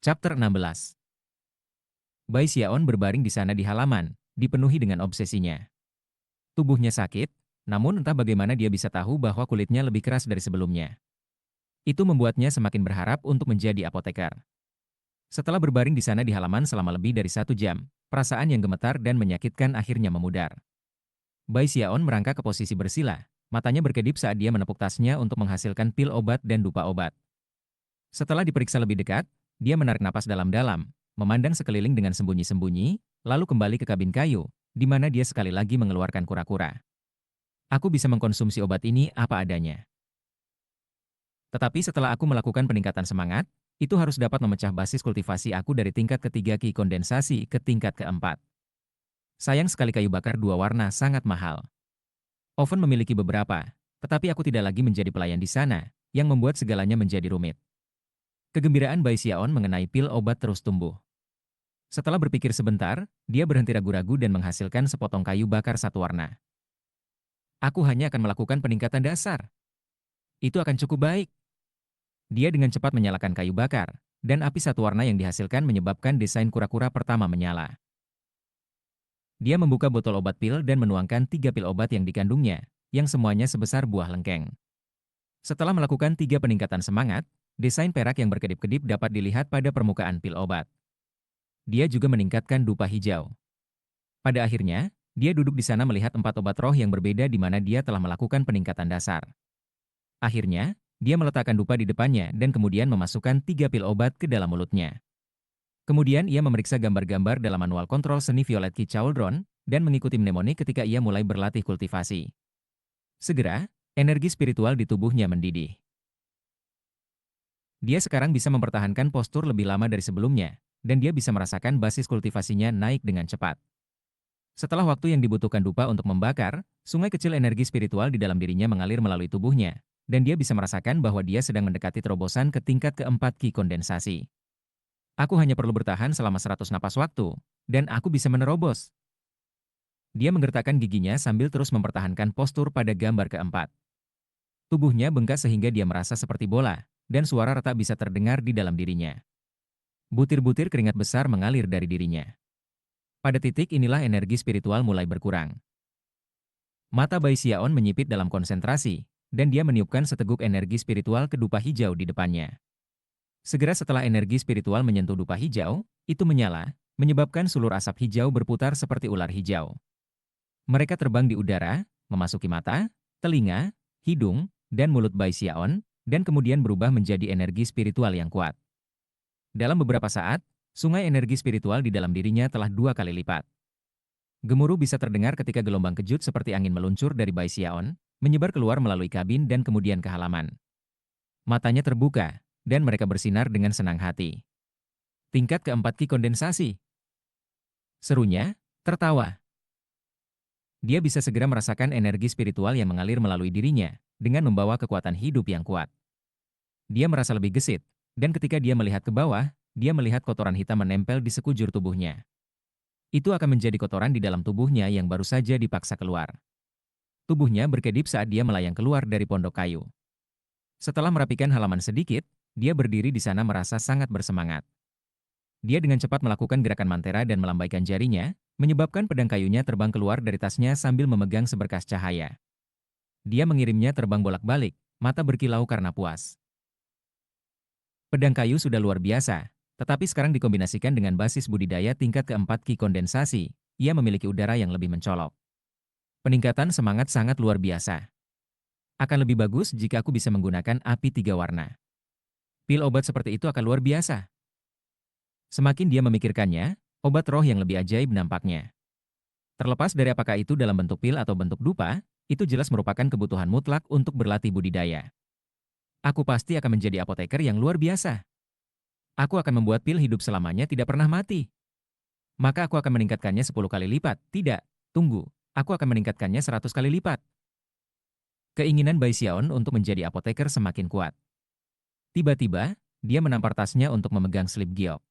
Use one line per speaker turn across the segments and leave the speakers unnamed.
Chapter 16. Bai Xiaon berbaring di sana di halaman, dipenuhi dengan obsesinya. Tubuhnya sakit, namun entah bagaimana dia bisa tahu bahwa kulitnya lebih keras dari sebelumnya. Itu membuatnya semakin berharap untuk menjadi apoteker. Setelah berbaring di sana di halaman selama lebih dari 1 jam, perasaan yang gemetar dan menyakitkan akhirnya memudar. Bai Xiaon merangkak ke posisi bersila, matanya berkedip saat dia menepuk tasnya untuk menghasilkan pil obat dan dupa obat. Setelah diperiksa lebih dekat, dia menarik napas dalam-dalam, memandang sekeliling dengan sembunyi-sembunyi, lalu kembali ke kabin kayu, di mana dia sekali lagi mengeluarkan kura-kura. Aku bisa mengkonsumsi obat ini apa adanya. Tetapi setelah aku melakukan peningkatan semangat, itu harus dapat memecah basis kultivasi aku dari tingkat ketiga ki kondensasi ke tingkat keempat. Sayang sekali kayu bakar dua warna sangat mahal. Oven memiliki beberapa, tetapi aku tidak lagi menjadi pelayan di sana, yang membuat segalanya menjadi rumit. Kegembiraan Bai Xiaon mengenai pil obat terus tumbuh. Setelah berpikir sebentar, dia berhenti ragu-ragu dan menghasilkan sepotong kayu bakar satu warna. Aku hanya akan melakukan peningkatan dasar. Itu akan cukup baik. Dia dengan cepat menyalakan kayu bakar, dan api satu warna yang dihasilkan menyebabkan desain kura-kura pertama menyala. Dia membuka botol obat pil dan menuangkan 3 pil obat yang dikandungnya, yang semuanya sebesar buah lengkeng. Setelah melakukan 3 peningkatan semangat, desain perak yang berkedip-kedip dapat dilihat pada permukaan pil obat. Dia juga meningkatkan dupa hijau. Pada akhirnya, dia duduk di sana melihat 4 obat roh yang berbeda di mana dia telah melakukan peningkatan dasar. Akhirnya, dia meletakkan dupa di depannya dan kemudian memasukkan 3 pil obat ke dalam mulutnya. Kemudian ia memeriksa gambar-gambar dalam manual kontrol seni violet Ki Chauldron dan mengikuti mnemonik ketika ia mulai berlatih kultivasi. Segera, energi spiritual di tubuhnya mendidih. Dia sekarang bisa mempertahankan postur lebih lama dari sebelumnya, dan dia bisa merasakan basis kultivasinya naik dengan cepat. Setelah waktu yang dibutuhkan dupa untuk membakar, sungai kecil energi spiritual di dalam dirinya mengalir melalui tubuhnya, dan dia bisa merasakan bahwa dia sedang mendekati terobosan ke tingkat keempat ki kondensasi. Aku hanya perlu bertahan selama 100 napas waktu, dan aku bisa menerobos. Dia menggertakkan giginya sambil terus mempertahankan postur pada gambar keempat. Tubuhnya bengkak sehingga dia merasa seperti bola, dan suara retak bisa terdengar di dalam dirinya. Butir-butir keringat besar mengalir dari dirinya. Pada titik inilah energi spiritual mulai berkurang. Mata Bai Xiaon menyipit dalam konsentrasi, dan dia meniupkan seteguk energi spiritual ke dupa hijau di depannya. Segera setelah energi spiritual menyentuh dupa hijau, itu menyala, menyebabkan sulur asap hijau berputar seperti ular hijau. Mereka terbang di udara, memasuki mata, telinga, hidung, dan mulut Bai Xiaon, dan kemudian berubah menjadi energi spiritual yang kuat. Dalam beberapa saat, sungai energi spiritual di dalam dirinya telah 2 kali lipat. Gemuruh bisa terdengar ketika gelombang kejut seperti angin meluncur dari Bai Xiaon, menyebar keluar melalui kabin dan kemudian ke halaman. Matanya terbuka, dan mereka bersinar dengan senang hati. Tingkat keempat ki kondensasi. Serunya, tertawa. Dia bisa segera merasakan energi spiritual yang mengalir melalui dirinya, dengan membawa kekuatan hidup yang kuat. Dia merasa lebih gesit, dan ketika dia melihat ke bawah, dia melihat kotoran hitam menempel di sekujur tubuhnya. Itu akan menjadi kotoran di dalam tubuhnya yang baru saja dipaksa keluar. Tubuhnya berkedip saat dia melayang keluar dari pondok kayu. Setelah merapikan halaman sedikit, dia berdiri di sana merasa sangat bersemangat. Dia dengan cepat melakukan gerakan mantera dan melambaikan jarinya, menyebabkan pedang kayunya terbang keluar dari tasnya sambil memegang seberkas cahaya. Dia mengirimnya terbang bolak-balik, mata berkilau karena puas. Pedang kayu sudah luar biasa, tetapi sekarang dikombinasikan dengan basis budidaya tingkat keempat ki kondensasi, ia memiliki udara yang lebih mencolok. Peningkatan semangat sangat luar biasa. Akan lebih bagus jika aku bisa menggunakan api 3 warna. Pil obat seperti itu akan luar biasa. Semakin dia memikirkannya, obat roh yang lebih ajaib nampaknya. Terlepas dari apakah itu dalam bentuk pil atau bentuk dupa, itu jelas merupakan kebutuhan mutlak untuk berlatih budidaya. Aku pasti akan menjadi apoteker yang luar biasa. Aku akan membuat pil hidup selamanya tidak pernah mati. Maka aku akan meningkatkannya 10 kali lipat. Tidak, tunggu. Aku akan meningkatkannya 100 kali lipat. Keinginan Bai Xiaon untuk menjadi apoteker semakin kuat. Tiba-tiba, dia menampar tasnya untuk memegang slip giok.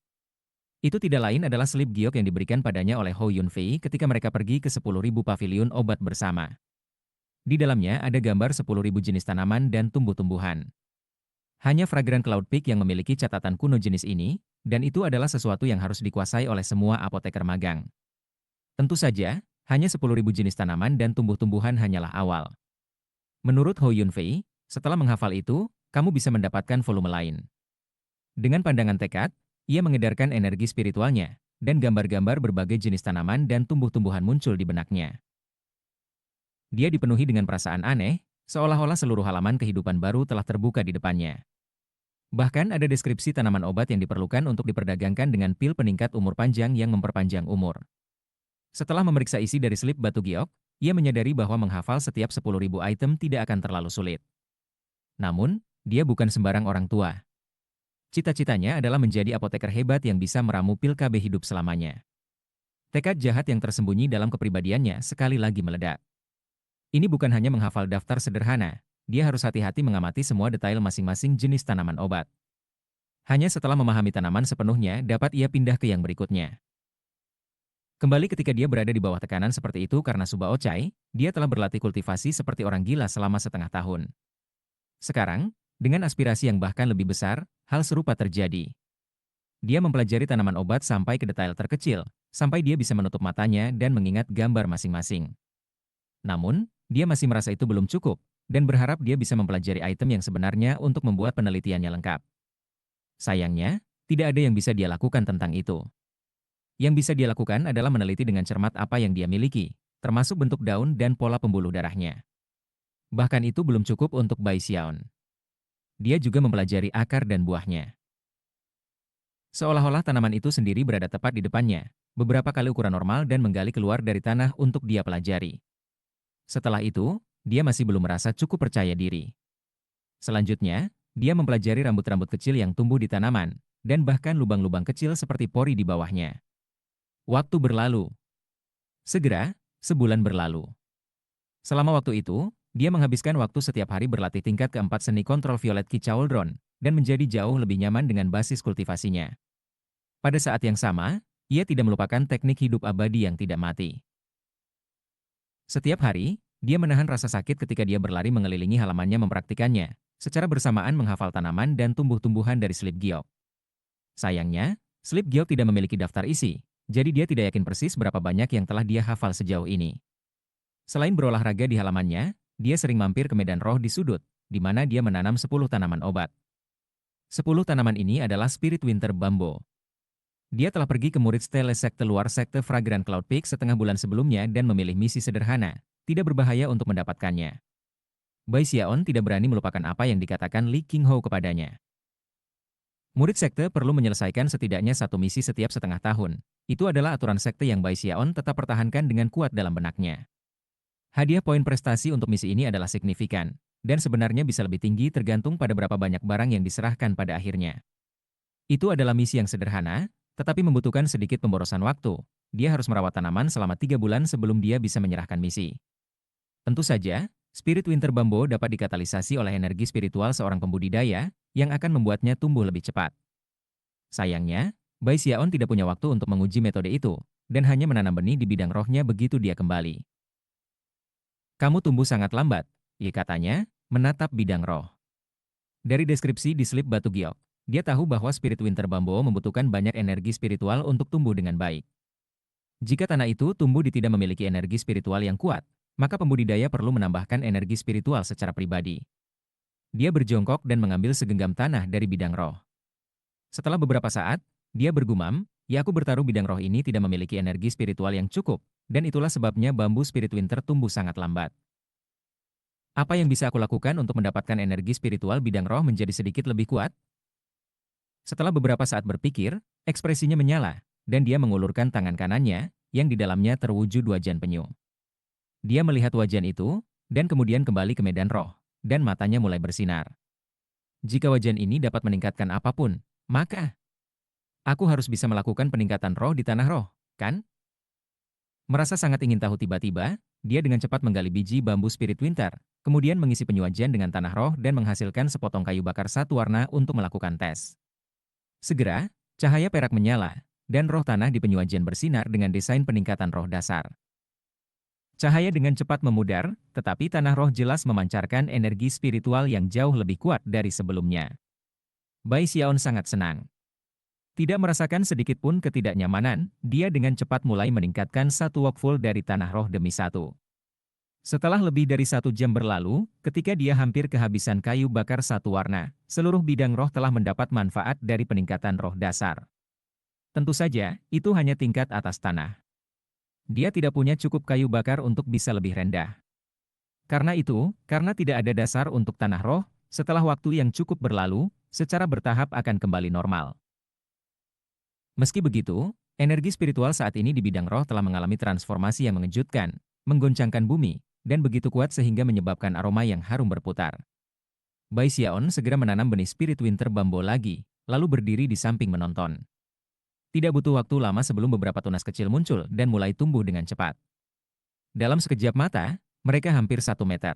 Itu tidak lain adalah slip giok yang diberikan padanya oleh Hou Yunfei ketika mereka pergi ke 10.000 paviliun obat bersama. Di dalamnya ada gambar 10.000 jenis tanaman dan tumbuh-tumbuhan. Hanya Fragrant Cloud Peak yang memiliki catatan kuno jenis ini, dan itu adalah sesuatu yang harus dikuasai oleh semua apoteker magang. Tentu saja, hanya 10.000 jenis tanaman dan tumbuh-tumbuhan hanyalah awal. Menurut Ho Yunfei, setelah menghafal itu, kamu bisa mendapatkan volume lain. Dengan pandangan tekad, ia mengedarkan energi spiritualnya, dan gambar-gambar berbagai jenis tanaman dan tumbuh-tumbuhan muncul di benaknya. Dia dipenuhi dengan perasaan aneh, seolah-olah seluruh halaman kehidupan baru telah terbuka di depannya. Bahkan ada deskripsi tanaman obat yang diperlukan untuk diperdagangkan dengan pil peningkat umur panjang yang memperpanjang umur. Setelah memeriksa isi dari slip batu giok, ia menyadari bahwa menghafal setiap 10.000 item tidak akan terlalu sulit. Namun, dia bukan sembarang orang tua. Cita-citanya adalah menjadi apoteker hebat yang bisa meramu pil KB hidup selamanya. Tekad jahat yang tersembunyi dalam kepribadiannya sekali lagi meledak. Ini bukan hanya menghafal daftar sederhana, dia harus hati-hati mengamati semua detail masing-masing jenis tanaman obat. Hanya setelah memahami tanaman sepenuhnya dapat ia pindah ke yang berikutnya. Kembali ketika dia berada di bawah tekanan seperti itu karena Suba Ochai, dia telah berlatih kultivasi seperti orang gila selama setengah tahun. Sekarang, dengan aspirasi yang bahkan lebih besar, hal serupa terjadi. Dia mempelajari tanaman obat sampai ke detail terkecil, sampai dia bisa menutup matanya dan mengingat gambar masing-masing. Namun, dia masih merasa itu belum cukup, dan berharap dia bisa mempelajari item yang sebenarnya untuk membuat penelitiannya lengkap. Sayangnya, tidak ada yang bisa dia lakukan tentang itu. Yang bisa dia lakukan adalah meneliti dengan cermat apa yang dia miliki, termasuk bentuk daun dan pola pembuluh darahnya. Bahkan itu belum cukup untuk Bai Xiaon. Dia juga mempelajari akar dan buahnya. Seolah-olah tanaman itu sendiri berada tepat di depannya, beberapa kali ukuran normal dan menggali keluar dari tanah untuk dia pelajari. Setelah itu, dia masih belum merasa cukup percaya diri. Selanjutnya, dia mempelajari rambut-rambut kecil yang tumbuh di tanaman, dan bahkan lubang-lubang kecil seperti pori di bawahnya. Waktu berlalu. Segera, sebulan berlalu. Selama waktu itu, dia menghabiskan waktu setiap hari berlatih tingkat keempat seni kontrol violet Kicauldron, dan menjadi jauh lebih nyaman dengan basis kultivasinya. Pada saat yang sama, ia tidak melupakan teknik hidup abadi yang tidak mati. Setiap hari, dia menahan rasa sakit ketika dia berlari mengelilingi halamannya mempraktikannya, secara bersamaan menghafal tanaman dan tumbuh-tumbuhan dari slip giok. Sayangnya, slip giok tidak memiliki daftar isi, jadi dia tidak yakin persis berapa banyak yang telah dia hafal sejauh ini. Selain berolahraga di halamannya, dia sering mampir ke medan roh di sudut, di mana dia menanam 10 tanaman obat. 10 tanaman ini adalah Spirit Winter Bambo. Dia telah pergi ke murid stele sekte luar sekte Fragrant Cloud Peak setengah bulan sebelumnya dan memilih misi sederhana, tidak berbahaya untuk mendapatkannya. Bai Xiaon tidak berani melupakan apa yang dikatakan Li Qingho kepadanya. Murid sekte perlu menyelesaikan setidaknya satu misi setiap setengah tahun. Itu adalah aturan sekte yang Bai Xiaon tetap pertahankan dengan kuat dalam benaknya. Hadiah poin prestasi untuk misi ini adalah signifikan, dan sebenarnya bisa lebih tinggi tergantung pada berapa banyak barang yang diserahkan pada akhirnya. Itu adalah misi yang sederhana, tetapi membutuhkan sedikit pemborosan waktu. Dia harus merawat tanaman selama 3 bulan sebelum dia bisa menyerahkan misi. Tentu saja, Spirit Winter Bambo dapat dikatalisasi oleh energi spiritual seorang pembudidaya yang akan membuatnya tumbuh lebih cepat. Sayangnya, Bai Xiaon tidak punya waktu untuk menguji metode itu, dan hanya menanam benih di bidang rohnya begitu dia kembali. Kamu tumbuh sangat lambat, ia katanya, menatap bidang roh. Dari deskripsi di slip batu giok, dia tahu bahwa Spirit Winter Bambo membutuhkan banyak energi spiritual untuk tumbuh dengan baik. Jika tanah itu tumbuh di tidak memiliki energi spiritual yang kuat, maka pembudidaya perlu menambahkan energi spiritual secara pribadi. Dia berjongkok dan mengambil segenggam tanah dari bidang roh. Setelah beberapa saat, dia bergumam, "Ya, aku bertaruh bidang roh ini tidak memiliki energi spiritual yang cukup, dan itulah sebabnya bambu Spirit Winter tumbuh sangat lambat. Apa yang bisa aku lakukan untuk mendapatkan energi spiritual bidang roh menjadi sedikit lebih kuat?" Setelah beberapa saat berpikir, ekspresinya menyala, dan dia mengulurkan tangan kanannya, yang di dalamnya terwujud wajan penyu. Dia melihat wajan itu, dan kemudian kembali ke medan roh, dan matanya mulai bersinar. Jika wajan ini dapat meningkatkan apapun, maka aku harus bisa melakukan peningkatan roh di tanah roh, kan? Merasa sangat ingin tahu tiba-tiba, dia dengan cepat menggali biji bambu Spirit Winter, kemudian mengisi penyuajan dengan tanah roh dan menghasilkan sepotong kayu bakar satu warna untuk melakukan tes. Segera, cahaya perak menyala, dan roh tanah di penyuajan bersinar dengan desain peningkatan roh dasar. Cahaya dengan cepat memudar, tetapi tanah roh jelas memancarkan energi spiritual yang jauh lebih kuat dari sebelumnya. Bai Xiaon sangat senang. Tidak merasakan sedikit pun ketidaknyamanan, dia dengan cepat mulai meningkatkan satu wok full dari tanah roh demi satu. Setelah lebih dari 1 jam berlalu, ketika dia hampir kehabisan kayu bakar satu warna, seluruh bidang roh telah mendapat manfaat dari peningkatan roh dasar. Tentu saja, itu hanya tingkat atas tanah. Dia tidak punya cukup kayu bakar untuk bisa lebih rendah. Karena itu, karena tidak ada dasar untuk tanah roh, setelah waktu yang cukup berlalu, secara bertahap akan kembali normal. Meski begitu, energi spiritual saat ini di bidang roh telah mengalami transformasi yang mengejutkan, menggoncangkan bumi, dan begitu kuat sehingga menyebabkan aroma yang harum berputar. Bai Xiaon segera menanam benih spirit winter bambo lagi, lalu berdiri di samping menonton. Tidak butuh waktu lama sebelum beberapa tunas kecil muncul dan mulai tumbuh dengan cepat. Dalam sekejap mata, mereka hampir 1 meter.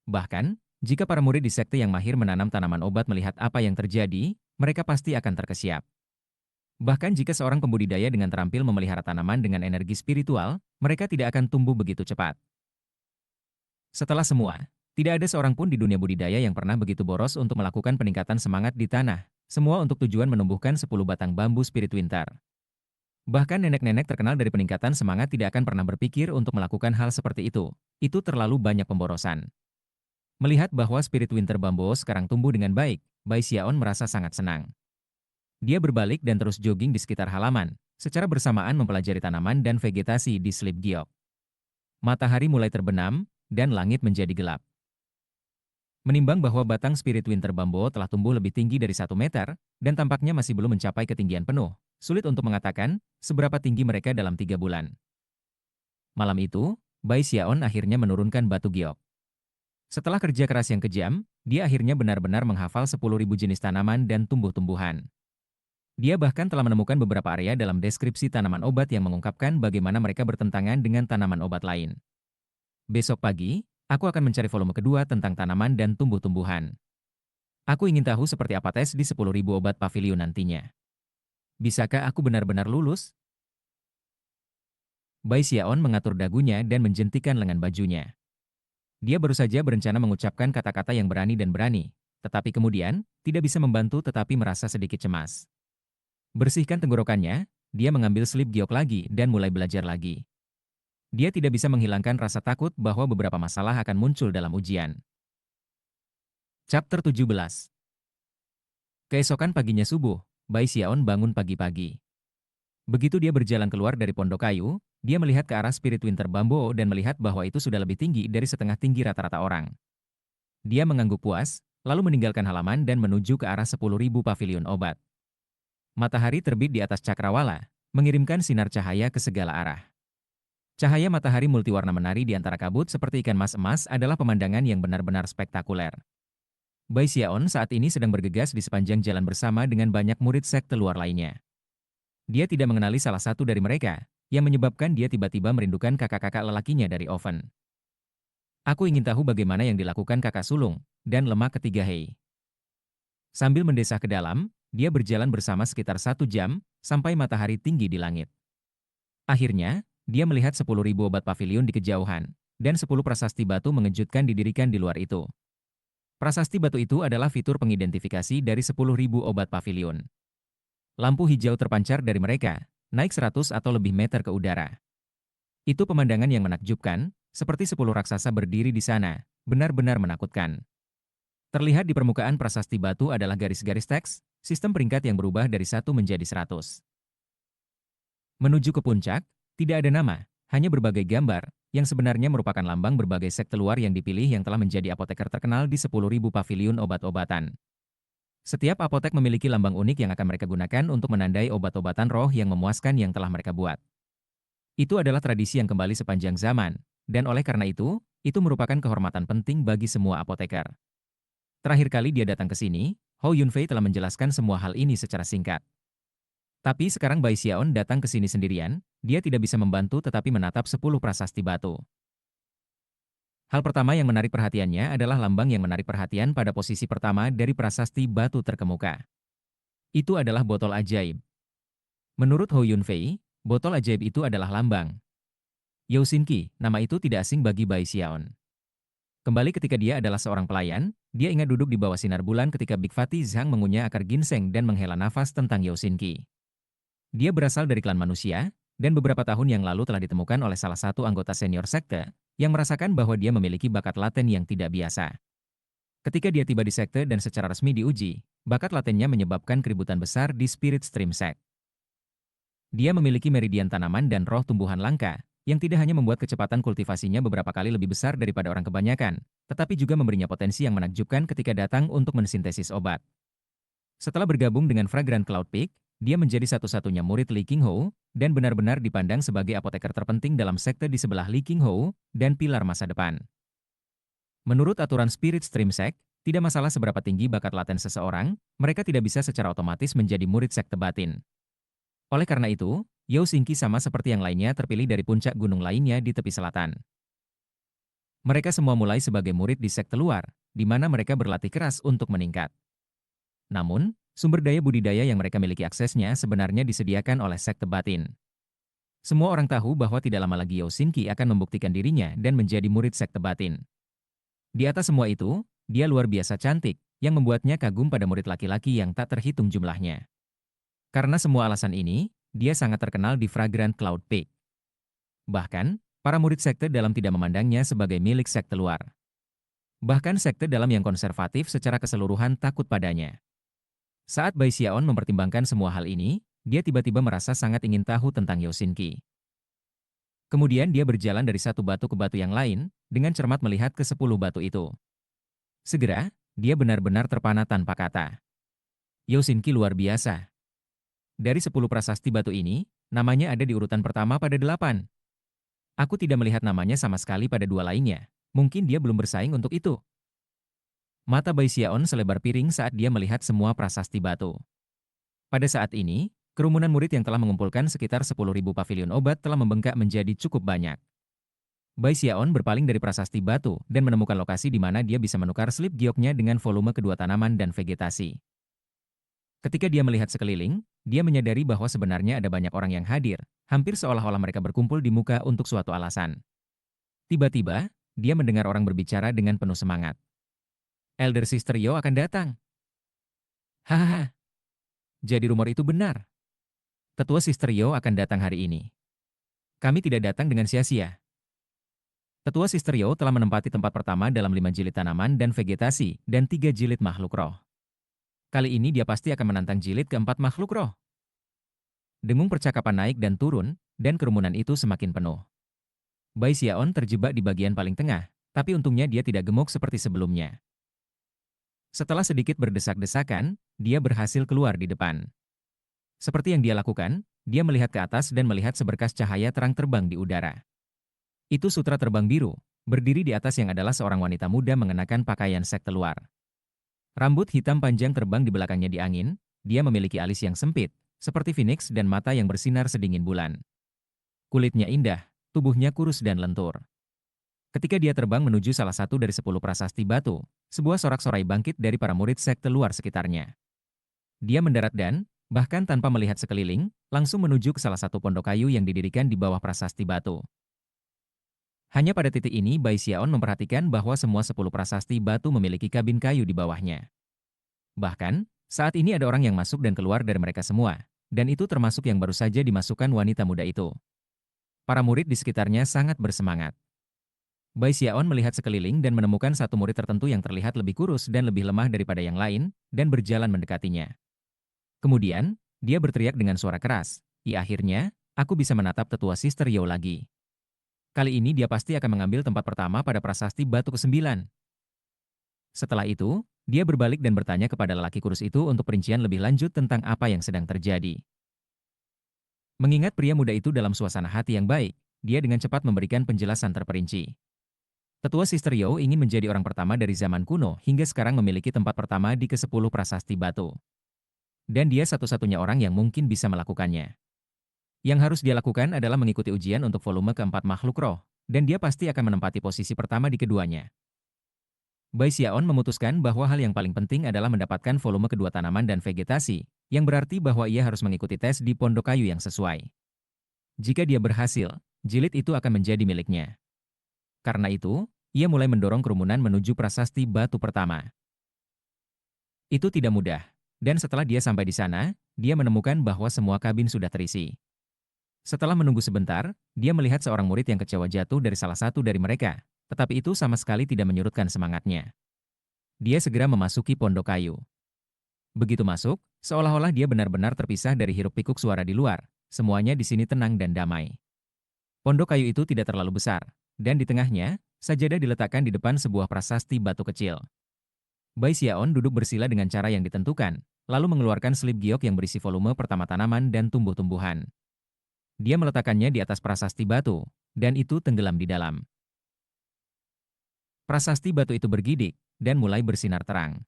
Bahkan, jika para murid di sekte yang mahir menanam tanaman obat melihat apa yang terjadi, mereka pasti akan terkesiap. Bahkan jika seorang pembudidaya dengan terampil memelihara tanaman dengan energi spiritual, mereka tidak akan tumbuh begitu cepat. Setelah semua, tidak ada seorang pun di dunia budidaya yang pernah begitu boros untuk melakukan peningkatan semangat di tanah, semua untuk tujuan menumbuhkan 10 batang bambu spirit winter. Bahkan nenek-nenek terkenal dari peningkatan semangat tidak akan pernah berpikir untuk melakukan hal seperti itu. Itu terlalu banyak pemborosan. Melihat bahwa spirit winter bambo sekarang tumbuh dengan baik, Bai Xiaon merasa sangat senang. Dia berbalik dan terus jogging di sekitar halaman, secara bersamaan mempelajari tanaman dan vegetasi di Slip Giok. Matahari mulai terbenam, dan langit menjadi gelap. Menimbang bahwa batang spirit winter bambo telah tumbuh lebih tinggi dari 1 meter, dan tampaknya masih belum mencapai ketinggian penuh, sulit untuk mengatakan seberapa tinggi mereka dalam 3 bulan. Malam itu, Bai Xiaon akhirnya menurunkan batu giok. Setelah kerja keras yang kejam, dia akhirnya benar-benar menghafal 10.000 jenis tanaman dan tumbuh-tumbuhan. Dia bahkan telah menemukan beberapa area dalam deskripsi tanaman obat yang mengungkapkan bagaimana mereka bertentangan dengan tanaman obat lain. Besok pagi, aku akan mencari volume kedua tentang tanaman dan tumbuh-tumbuhan. Aku ingin tahu seperti apa tes di 10.000 obat pavilion nantinya. Bisakah aku benar-benar lulus? Bai Xiaon mengatur dagunya dan menjentikan lengan bajunya. Dia baru saja berencana mengucapkan kata-kata yang berani dan berani, tetapi kemudian, tidak bisa membantu tetapi merasa sedikit cemas. Bersihkan tenggorokannya, dia mengambil slip giok lagi dan mulai belajar lagi. Dia tidak bisa menghilangkan rasa takut bahwa beberapa masalah akan muncul dalam ujian. Chapter 17. Keesokan paginya subuh, Bai Xiaon bangun pagi-pagi. Begitu dia berjalan keluar dari pondok kayu, dia melihat ke arah spirit winter bambo dan melihat bahwa itu sudah lebih tinggi dari setengah tinggi rata-rata orang. Dia mengangguk puas, lalu meninggalkan halaman dan menuju ke arah 10.000 pavilion obat. Matahari terbit di atas cakrawala, mengirimkan sinar cahaya ke segala arah. Cahaya matahari multiwarna menari di antara kabut seperti ikan mas emas adalah pemandangan yang benar-benar spektakuler. Bai Xiaon saat ini sedang bergegas di sepanjang jalan bersama dengan banyak murid sekte luar lainnya. Dia tidak mengenali salah satu dari mereka, yang menyebabkan dia tiba-tiba merindukan kakak-kakak lelakinya dari Oven. Aku ingin tahu bagaimana yang dilakukan kakak sulung, dan lemak ketiga Hei. Sambil mendesah ke dalam, dia berjalan bersama sekitar 1 jam, sampai matahari tinggi di langit. Akhirnya, dia melihat 10.000 obat pavilion di kejauhan, dan 10 prasasti batu mengejutkan didirikan di luar itu. Prasasti batu itu adalah fitur pengidentifikasi dari 10.000 obat pavilion. Lampu hijau terpancar dari mereka, naik 100 atau lebih meter ke udara. Itu pemandangan yang menakjubkan, seperti 10 raksasa berdiri di sana, benar-benar menakutkan. Terlihat di permukaan prasasti batu adalah garis-garis teks, sistem peringkat yang berubah dari 1 menjadi 100. Menuju ke puncak, tidak ada nama, hanya berbagai gambar, yang sebenarnya merupakan lambang berbagai sekte luar yang dipilih yang telah menjadi apoteker terkenal di 10.000 pavilion obat-obatan. Setiap apotek memiliki lambang unik yang akan mereka gunakan untuk menandai obat-obatan roh yang memuaskan yang telah mereka buat. Itu adalah tradisi yang kembali sepanjang zaman, dan oleh karena itu merupakan kehormatan penting bagi semua apoteker. Terakhir kali dia datang ke sini, Hou Yunfei telah menjelaskan semua hal ini secara singkat. Tapi sekarang Bai Xiaon datang ke sini sendirian, dia tidak bisa membantu tetapi menatap 10 prasasti batu. Hal pertama yang menarik perhatiannya adalah lambang yang menarik perhatian pada posisi pertama dari prasasti batu terkemuka. Itu adalah botol ajaib. Menurut Hou Yunfei, botol ajaib itu adalah lambang Youxinqi, nama itu tidak asing bagi Bai Xiaon. Kembali ketika dia adalah seorang pelayan, dia ingat duduk di bawah sinar bulan ketika Big Fatty Zhang mengunyah akar ginseng dan menghela nafas tentang Yao Xinqi. Dia berasal dari klan manusia, dan beberapa tahun yang lalu telah ditemukan oleh salah satu anggota senior sekte, yang merasakan bahwa dia memiliki bakat laten yang tidak biasa. Ketika dia tiba di sekte dan secara resmi diuji, bakat latennya menyebabkan keributan besar di Spirit Stream Sect. Dia memiliki meridian tanaman dan roh tumbuhan langka, yang tidak hanya membuat kecepatan kultivasinya beberapa kali lebih besar daripada orang kebanyakan, tetapi juga memberinya potensi yang menakjubkan ketika datang untuk mensintesis obat. Setelah bergabung dengan Fragrant Cloud Peak, dia menjadi satu-satunya murid Li Qinghou, dan benar-benar dipandang sebagai apoteker terpenting dalam sekte di sebelah Li Qinghou, dan pilar masa depan. Menurut aturan Spirit Stream Sect, tidak masalah seberapa tinggi bakat laten seseorang, mereka tidak bisa secara otomatis menjadi murid sekte batin. Oleh karena itu, Yao Xinqi sama seperti yang lainnya terpilih dari puncak gunung lainnya di tepi selatan. Mereka semua mulai sebagai murid di sekte luar, di mana mereka berlatih keras untuk meningkat. Namun, sumber daya budidaya yang mereka miliki aksesnya sebenarnya disediakan oleh sekte batin. Semua orang tahu bahwa tidak lama lagi Yao Xinqi akan membuktikan dirinya dan menjadi murid sekte batin. Di atas semua itu, dia luar biasa cantik, yang membuatnya kagum pada murid laki-laki yang tak terhitung jumlahnya. Karena semua alasan ini, dia sangat terkenal di Fragrant Cloud Peak. Bahkan, para murid sekte dalam tidak memandangnya sebagai milik sekte luar. Bahkan sekte dalam yang konservatif secara keseluruhan takut padanya. Saat Bai Xiaon mempertimbangkan semua hal ini, dia tiba-tiba merasa sangat ingin tahu tentang Yao Xinqi. Kemudian dia berjalan dari satu batu ke batu yang lain, dengan cermat melihat ke 10 batu itu. Segera, dia benar-benar terpana tanpa kata. Yao Xinqi luar biasa. Dari 10 prasasti batu ini, namanya ada di urutan pertama pada 8. Aku tidak melihat namanya sama sekali pada 2 lainnya. Mungkin dia belum bersaing untuk itu. Mata Bai Xiaon selebar piring saat dia melihat semua prasasti batu. Pada saat ini, kerumunan murid yang telah mengumpulkan sekitar 10.000 pavilion obat telah membengkak menjadi cukup banyak. Bai Xiaon berpaling dari prasasti batu dan menemukan lokasi di mana dia bisa menukar slip gioknya dengan volume kedua tanaman dan vegetasi. Ketika dia melihat sekeliling, dia menyadari bahwa sebenarnya ada banyak orang yang hadir, hampir seolah-olah mereka berkumpul di muka untuk suatu alasan. Tiba-tiba, dia mendengar orang berbicara dengan penuh semangat. Elder Sister Yo akan datang. Hahaha, jadi rumor itu benar. Tetua Sister Yo akan datang hari ini. Kami tidak datang dengan sia-sia. Tetua Sister Yo telah menempati tempat pertama dalam 5 jilid tanaman dan vegetasi dan 3 jilid makhluk roh. Kali ini dia pasti akan menantang jilid keempat makhluk roh. Dengung percakapan naik dan turun, dan kerumunan itu semakin penuh. Bai Xiaon terjebak di bagian paling tengah, tapi untungnya dia tidak gemuk seperti sebelumnya. Setelah sedikit berdesak-desakan, dia berhasil keluar di depan. Seperti yang dia lakukan, dia melihat ke atas dan melihat seberkas cahaya terang terbang di udara. Itu sutra terbang biru, berdiri di atas yang adalah seorang wanita muda mengenakan pakaian sekte luar. Rambut hitam panjang terbang di belakangnya di angin, dia memiliki alis yang sempit, seperti Phoenix dan mata yang bersinar sedingin bulan. Kulitnya indah, tubuhnya kurus dan lentur. Ketika dia terbang menuju salah satu dari 10 prasasti batu, sebuah sorak-sorai bangkit dari para murid sekte luar sekitarnya. Dia mendarat dan, bahkan tanpa melihat sekeliling, langsung menuju ke salah satu pondok kayu yang didirikan di bawah prasasti batu. Hanya pada titik ini Bai Xiaon memperhatikan bahwa semua 10 prasasti batu memiliki kabin kayu di bawahnya. Bahkan, saat ini ada orang yang masuk dan keluar dari mereka semua, dan itu termasuk yang baru saja dimasukkan wanita muda itu. Para murid di sekitarnya sangat bersemangat. Bai Xiaon melihat sekeliling dan menemukan satu murid tertentu yang terlihat lebih kurus dan lebih lemah daripada yang lain, dan berjalan mendekatinya. Kemudian, dia berteriak dengan suara keras, akhirnya, aku bisa menatap tetua Sister Yo lagi. Kali ini dia pasti akan mengambil tempat pertama pada prasasti batu ke-9. Setelah itu, dia berbalik dan bertanya kepada lelaki kurus itu untuk perincian lebih lanjut tentang apa yang sedang terjadi. Mengingat pria muda itu dalam suasana hati yang baik, dia dengan cepat memberikan penjelasan terperinci. Tetua Sister Yo ingin menjadi orang pertama dari zaman kuno hingga sekarang memiliki tempat pertama di ke-10 prasasti batu. Dan dia satu-satunya orang yang mungkin bisa melakukannya. Yang harus dia lakukan adalah mengikuti ujian untuk volume keempat makhluk roh, dan dia pasti akan menempati posisi pertama di keduanya. Bai Xiaon memutuskan bahwa hal yang paling penting adalah mendapatkan volume kedua tanaman dan vegetasi, yang berarti bahwa ia harus mengikuti tes di pondok kayu yang sesuai. Jika dia berhasil, jilid itu akan menjadi miliknya. Karena itu, Ia mulai mendorong kerumunan menuju prasasti batu pertama. Itu tidak mudah. Dan setelah dia sampai di sana, dia menemukan bahwa semua kabin sudah terisi. Setelah menunggu sebentar, dia melihat seorang murid yang kecewa jatuh dari salah satu dari mereka. Tetapi itu sama sekali tidak menyurutkan semangatnya. Dia segera memasuki pondok kayu. Begitu masuk, seolah-olah dia benar-benar terpisah dari hiruk-pikuk suara di luar. Semuanya di sini tenang dan damai. Pondok kayu itu tidak terlalu besar, dan di tengahnya, sajadah diletakkan di depan sebuah prasasti batu kecil. Bai Xiaon duduk bersila dengan cara yang ditentukan, lalu mengeluarkan selip giok yang berisi volume pertama tanaman dan tumbuh-tumbuhan. Dia meletakkannya di atas prasasti batu, dan itu tenggelam di dalam. Prasasti batu itu bergidik, dan mulai bersinar terang.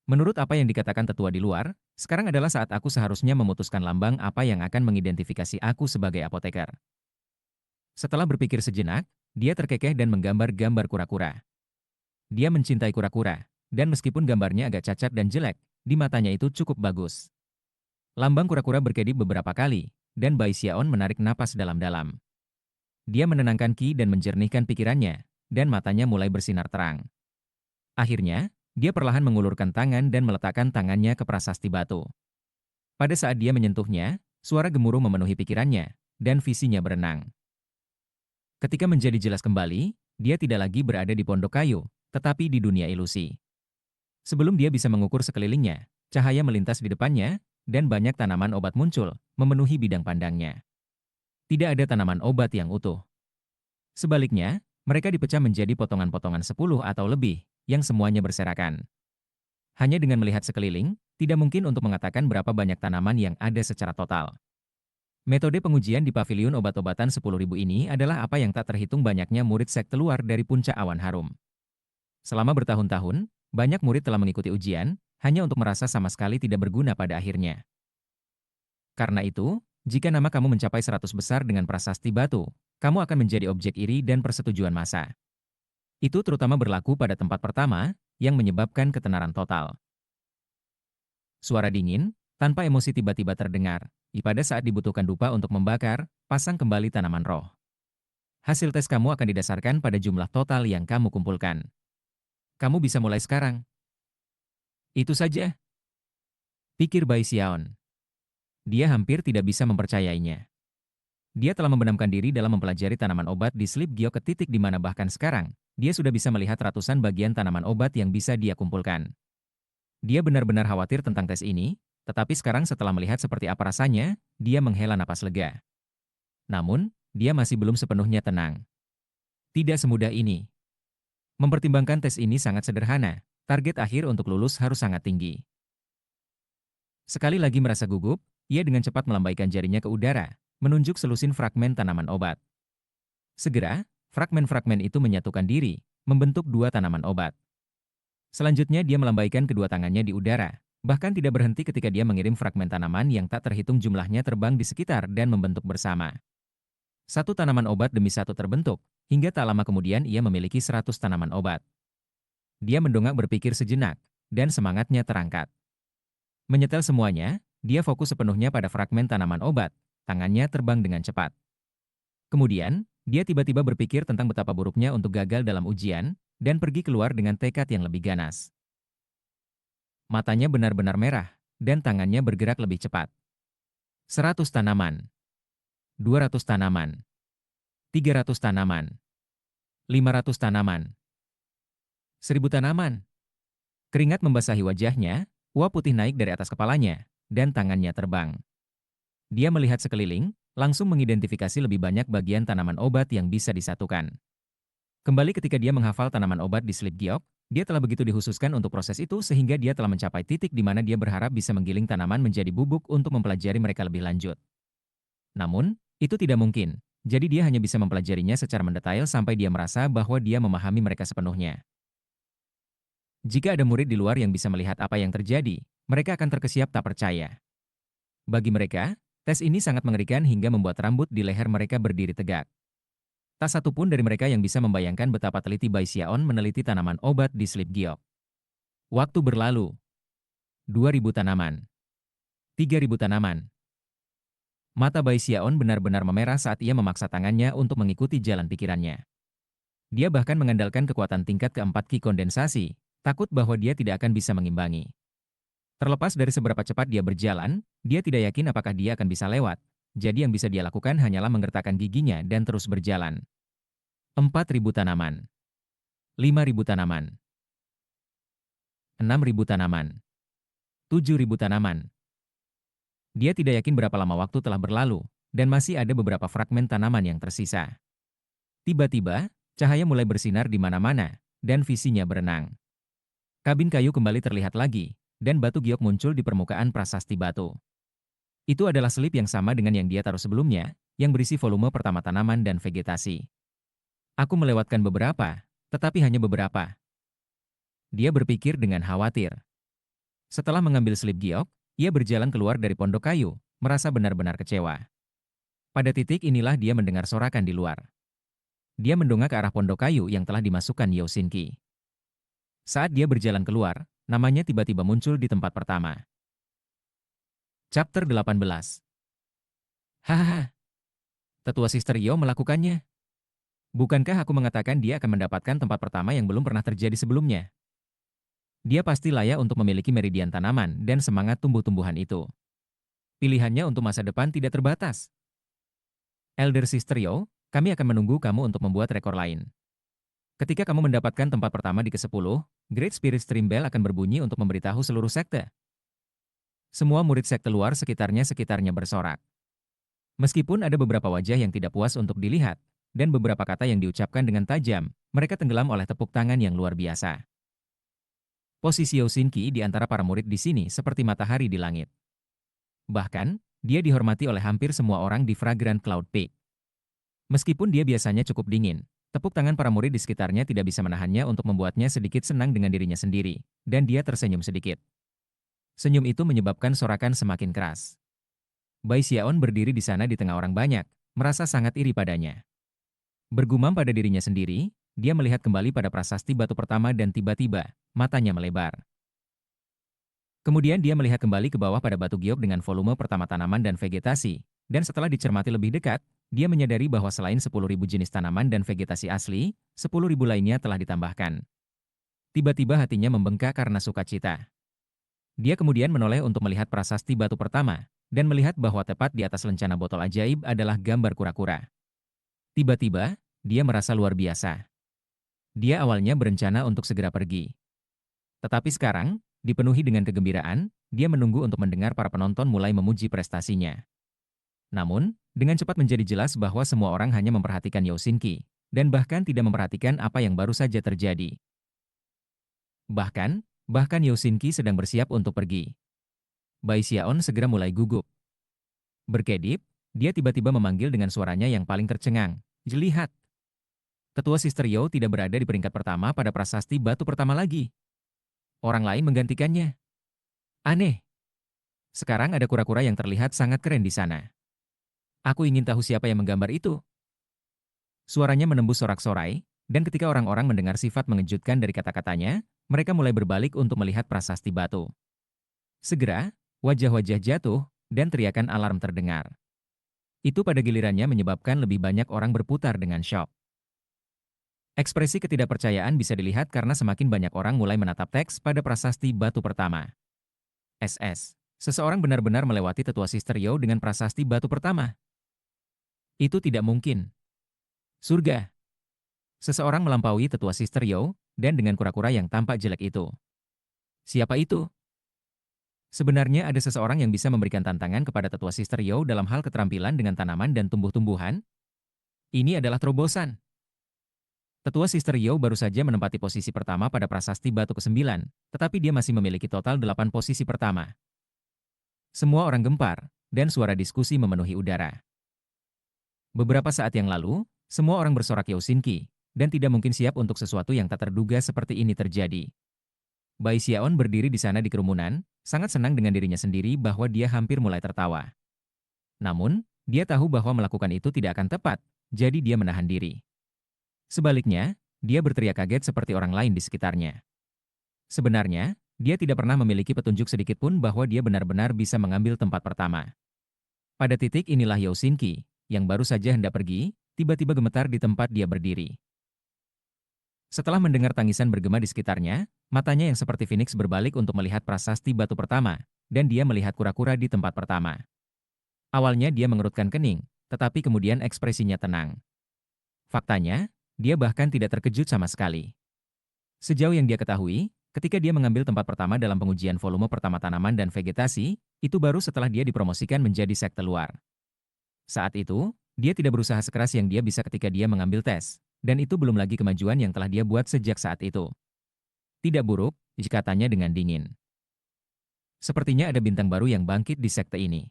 Menurut apa yang dikatakan tetua di luar, sekarang adalah saat aku seharusnya memutuskan lambang apa yang akan mengidentifikasi aku sebagai apoteker. Setelah berpikir sejenak, dia terkekeh dan menggambar gambar kura-kura. Dia mencintai kura-kura, dan meskipun gambarnya agak cacat dan jelek, di matanya itu cukup bagus. Lambang kura-kura berkedip beberapa kali, dan Bai Xiaon menarik napas dalam-dalam. Dia menenangkan Qi dan menjernihkan pikirannya, dan matanya mulai bersinar terang. Akhirnya, dia perlahan mengulurkan tangan dan meletakkan tangannya ke prasasti batu. Pada saat dia menyentuhnya, suara gemuruh memenuhi pikirannya, dan visinya berenang. Ketika menjadi jelas kembali, dia tidak lagi berada di pondok kayu, tetapi di dunia ilusi. Sebelum dia bisa mengukur sekelilingnya, cahaya melintas di depannya, dan banyak tanaman obat muncul, memenuhi bidang pandangnya. Tidak ada tanaman obat yang utuh. Sebaliknya, mereka dipecah menjadi potongan-potongan 10 atau lebih, yang semuanya berserakan. Hanya dengan melihat sekeliling, tidak mungkin untuk mengatakan berapa banyak tanaman yang ada secara total. Metode pengujian di paviliun obat-obatan 10.000 ini adalah apa yang tak terhitung banyaknya murid sekte luar dari puncak awan harum. Selama bertahun-tahun, banyak murid telah mengikuti ujian, hanya untuk merasa sama sekali tidak berguna pada akhirnya. Karena itu, jika nama kamu mencapai 100 besar dengan prasasti batu, kamu akan menjadi objek iri dan persetujuan massa. Itu terutama berlaku pada tempat pertama, yang menyebabkan ketenaran total. Suara dingin, tanpa emosi tiba-tiba terdengar. Pada saat dibutuhkan dupa untuk membakar, pasang kembali tanaman roh. Hasil tes kamu akan didasarkan pada jumlah total yang kamu kumpulkan. Kamu bisa mulai sekarang. Itu saja, pikir Bai Xiaon. Dia hampir tidak bisa mempercayainya. Dia telah membenamkan diri dalam mempelajari tanaman obat di slip giok ke titik di mana bahkan sekarang, dia sudah bisa melihat ratusan bagian tanaman obat yang bisa dia kumpulkan. Dia benar-benar khawatir tentang tes ini, tetapi sekarang setelah melihat seperti apa rasanya, dia menghela napas lega. Namun, dia masih belum sepenuhnya tenang. Tidak semudah ini. Mempertimbangkan tes ini sangat sederhana, target akhir untuk lulus harus sangat tinggi. Sekali lagi merasa gugup, ia dengan cepat melambaikan jarinya ke udara, menunjuk selusin fragmen tanaman obat. Segera, fragmen-fragmen itu menyatukan diri, membentuk dua tanaman obat. Selanjutnya dia melambaikan kedua tangannya di udara, bahkan tidak berhenti ketika dia mengirim fragmen tanaman yang tak terhitung jumlahnya terbang di sekitar dan membentuk bersama. Satu tanaman obat demi satu terbentuk, hingga tak lama kemudian ia memiliki 100 tanaman obat. Dia mendongak berpikir sejenak, dan semangatnya terangkat. Menyetel semuanya, dia fokus sepenuhnya pada fragmen tanaman obat, tangannya terbang dengan cepat. Kemudian, dia tiba-tiba berpikir tentang betapa buruknya untuk gagal dalam ujian, dan pergi keluar dengan tekad yang lebih ganas. Matanya benar-benar merah, dan tangannya bergerak lebih cepat. 100 tanaman, 200 tanaman, 300 tanaman, 500 tanaman, 1000 tanaman. Keringat membasahi wajahnya, uap putih naik dari atas kepalanya, dan tangannya terbang. Dia melihat sekeliling, langsung mengidentifikasi lebih banyak bagian tanaman obat yang bisa disatukan. Kembali ketika dia menghafal tanaman obat di slip giok, dia telah begitu dikhususkan untuk proses itu sehingga dia telah mencapai titik di mana dia berharap bisa menggiling tanaman menjadi bubuk untuk mempelajari mereka lebih lanjut. Namun, itu tidak mungkin, jadi dia hanya bisa mempelajarinya secara mendetail sampai dia merasa bahwa dia memahami mereka sepenuhnya. Jika ada murid di luar yang bisa melihat apa yang terjadi, mereka akan terkesiap tak percaya. Bagi mereka, tes ini sangat mengerikan hingga membuat rambut di leher mereka berdiri tegak. Tak satu pun dari mereka yang bisa membayangkan betapa teliti Bai Xiaon meneliti tanaman obat di slip giok. Waktu berlalu. 2.000 tanaman. 3.000 tanaman. Mata Bai Xiaon benar-benar memerah saat ia memaksa tangannya untuk mengikuti jalan pikirannya. Dia bahkan mengandalkan kekuatan tingkat keempat Ki kondensasi, takut bahwa dia tidak akan bisa mengimbangi. Terlepas dari seberapa cepat dia berjalan, dia tidak yakin apakah dia akan bisa lewat. Jadi yang bisa dia lakukan hanyalah menggertakkan giginya dan terus berjalan. 4.000 tanaman. 5.000 tanaman. 6.000 tanaman. 7.000 tanaman. Dia tidak yakin berapa lama waktu telah berlalu, dan masih ada beberapa fragmen tanaman yang tersisa. Tiba-tiba, cahaya mulai bersinar di mana-mana, dan visinya berenang. Kabin kayu kembali terlihat lagi, dan batu giok muncul di permukaan prasasti batu. Itu adalah selip yang sama dengan yang dia taruh sebelumnya, yang berisi volume pertama tanaman dan vegetasi. Aku melewatkan beberapa, tetapi hanya beberapa. Dia berpikir dengan khawatir. Setelah mengambil selip giok, ia berjalan keluar dari pondok kayu, merasa benar-benar kecewa. Pada titik inilah dia mendengar sorakan di luar. Dia mendongak ke arah pondok kayu yang telah dimasukkan Yosinki. Saat dia berjalan keluar, namanya tiba-tiba muncul di tempat pertama. Chapter 18. Hahaha, tetua Sister Yo melakukannya. Bukankah aku mengatakan dia akan mendapatkan tempat pertama yang belum pernah terjadi sebelumnya? Dia pasti layak untuk memiliki meridian tanaman dan semangat tumbuh-tumbuhan itu. Pilihannya untuk masa depan tidak terbatas. Elder Sister Yo, kami akan menunggu kamu untuk membuat rekor lain. Ketika kamu mendapatkan tempat pertama di ke-10, Great Spirit Stream Bell akan berbunyi untuk memberitahu seluruh sekte. Semua murid sekte luar sekitarnya bersorak. Meskipun ada beberapa wajah yang tidak puas untuk dilihat, dan beberapa kata yang diucapkan dengan tajam, mereka tenggelam oleh tepuk tangan yang luar biasa. Posisi Yosinki di antara para murid di sini seperti matahari di langit. Bahkan, dia dihormati oleh hampir semua orang di Fragrant Cloud Peak. Meskipun dia biasanya cukup dingin, tepuk tangan para murid di sekitarnya tidak bisa menahannya untuk membuatnya sedikit senang dengan dirinya sendiri, dan dia tersenyum sedikit. Senyum itu menyebabkan sorakan semakin keras. Bai Xiaon berdiri di sana di tengah orang banyak, merasa sangat iri padanya. Bergumam pada dirinya sendiri, dia melihat kembali pada prasasti batu pertama dan tiba-tiba, matanya melebar. Kemudian dia melihat kembali ke bawah pada batu giok dengan volume pertama tanaman dan vegetasi, dan setelah dicermati lebih dekat, dia menyadari bahwa selain 10.000 jenis tanaman dan vegetasi asli, 10.000 lainnya telah ditambahkan. Tiba-tiba hatinya membengkak karena sukacita. Dia kemudian menoleh untuk melihat prasasti batu pertama, dan melihat bahwa tepat di atas lencana botol ajaib adalah gambar kura-kura. Tiba-tiba, dia merasa luar biasa. Dia awalnya berencana untuk segera pergi. Tetapi sekarang, dipenuhi dengan kegembiraan, dia menunggu untuk mendengar para penonton mulai memuji prestasinya. Namun, dengan cepat menjadi jelas bahwa semua orang hanya memperhatikan Yosinki, dan bahkan tidak memperhatikan apa yang baru saja terjadi. Bahkan Yosinki sedang bersiap untuk pergi. Bai Xiaon segera mulai gugup. Berkedip, dia tiba-tiba memanggil dengan suaranya yang paling tercengang. Lihat. Tetua Sister Yo tidak berada di peringkat pertama pada prasasti batu pertama lagi. Orang lain menggantikannya. Aneh. Sekarang ada kura-kura yang terlihat sangat keren di sana. Aku ingin tahu siapa yang menggambar itu. Suaranya menembus sorak-sorai, dan ketika orang-orang mendengar sifat mengejutkan dari kata-katanya, mereka mulai berbalik untuk melihat prasasti batu. Segera, wajah-wajah jatuh, dan teriakan alarm terdengar. Itu pada gilirannya menyebabkan lebih banyak orang berputar dengan syok. Ekspresi ketidakpercayaan bisa dilihat karena semakin banyak orang mulai menatap teks pada prasasti batu pertama. SS. Seseorang benar-benar melewati tetua Sister Yo dengan prasasti batu pertama. Itu tidak mungkin. Surga. Seseorang melampaui tetua Sister Yo, dan dengan kura-kura yang tampak jelek itu. Siapa itu? Sebenarnya ada seseorang yang bisa memberikan tantangan kepada tetua Sister Yo dalam hal keterampilan dengan tanaman dan tumbuh-tumbuhan? Ini adalah terobosan. Tetua Sister Yo baru saja menempati posisi pertama pada prasasti batu ke-9, tetapi dia masih memiliki total 8 posisi pertama. Semua orang gempar, dan suara diskusi memenuhi udara. Beberapa saat yang lalu, semua orang bersorak Yosinki, dan tidak mungkin siap untuk sesuatu yang tak terduga seperti ini terjadi. Bai Xiaon berdiri di sana di kerumunan, sangat senang dengan dirinya sendiri bahwa dia hampir mulai tertawa. Namun, dia tahu bahwa melakukan itu tidak akan tepat, jadi dia menahan diri. Sebaliknya, dia berteriak kaget seperti orang lain di sekitarnya. Sebenarnya, dia tidak pernah memiliki petunjuk sedikit pun bahwa dia benar-benar bisa mengambil tempat pertama. Pada titik inilah Yosinki, yang baru saja hendak pergi, tiba-tiba gemetar di tempat dia berdiri. Setelah mendengar tangisan bergema di sekitarnya, matanya yang seperti Phoenix berbalik untuk melihat prasasti batu pertama, dan dia melihat kura-kura di tempat pertama. Awalnya dia mengerutkan kening, tetapi kemudian ekspresinya tenang. Faktanya, dia bahkan tidak terkejut sama sekali. Sejauh yang dia ketahui, ketika dia mengambil tempat pertama dalam pengujian volume pertama tanaman dan vegetasi, itu baru setelah dia dipromosikan menjadi sekte luar. Saat itu, dia tidak berusaha sekeras yang dia bisa ketika dia mengambil tes, dan itu belum lagi kemajuan yang telah dia buat sejak saat itu. Tidak buruk, katanya dengan dingin. Sepertinya ada bintang baru yang bangkit di sekte ini.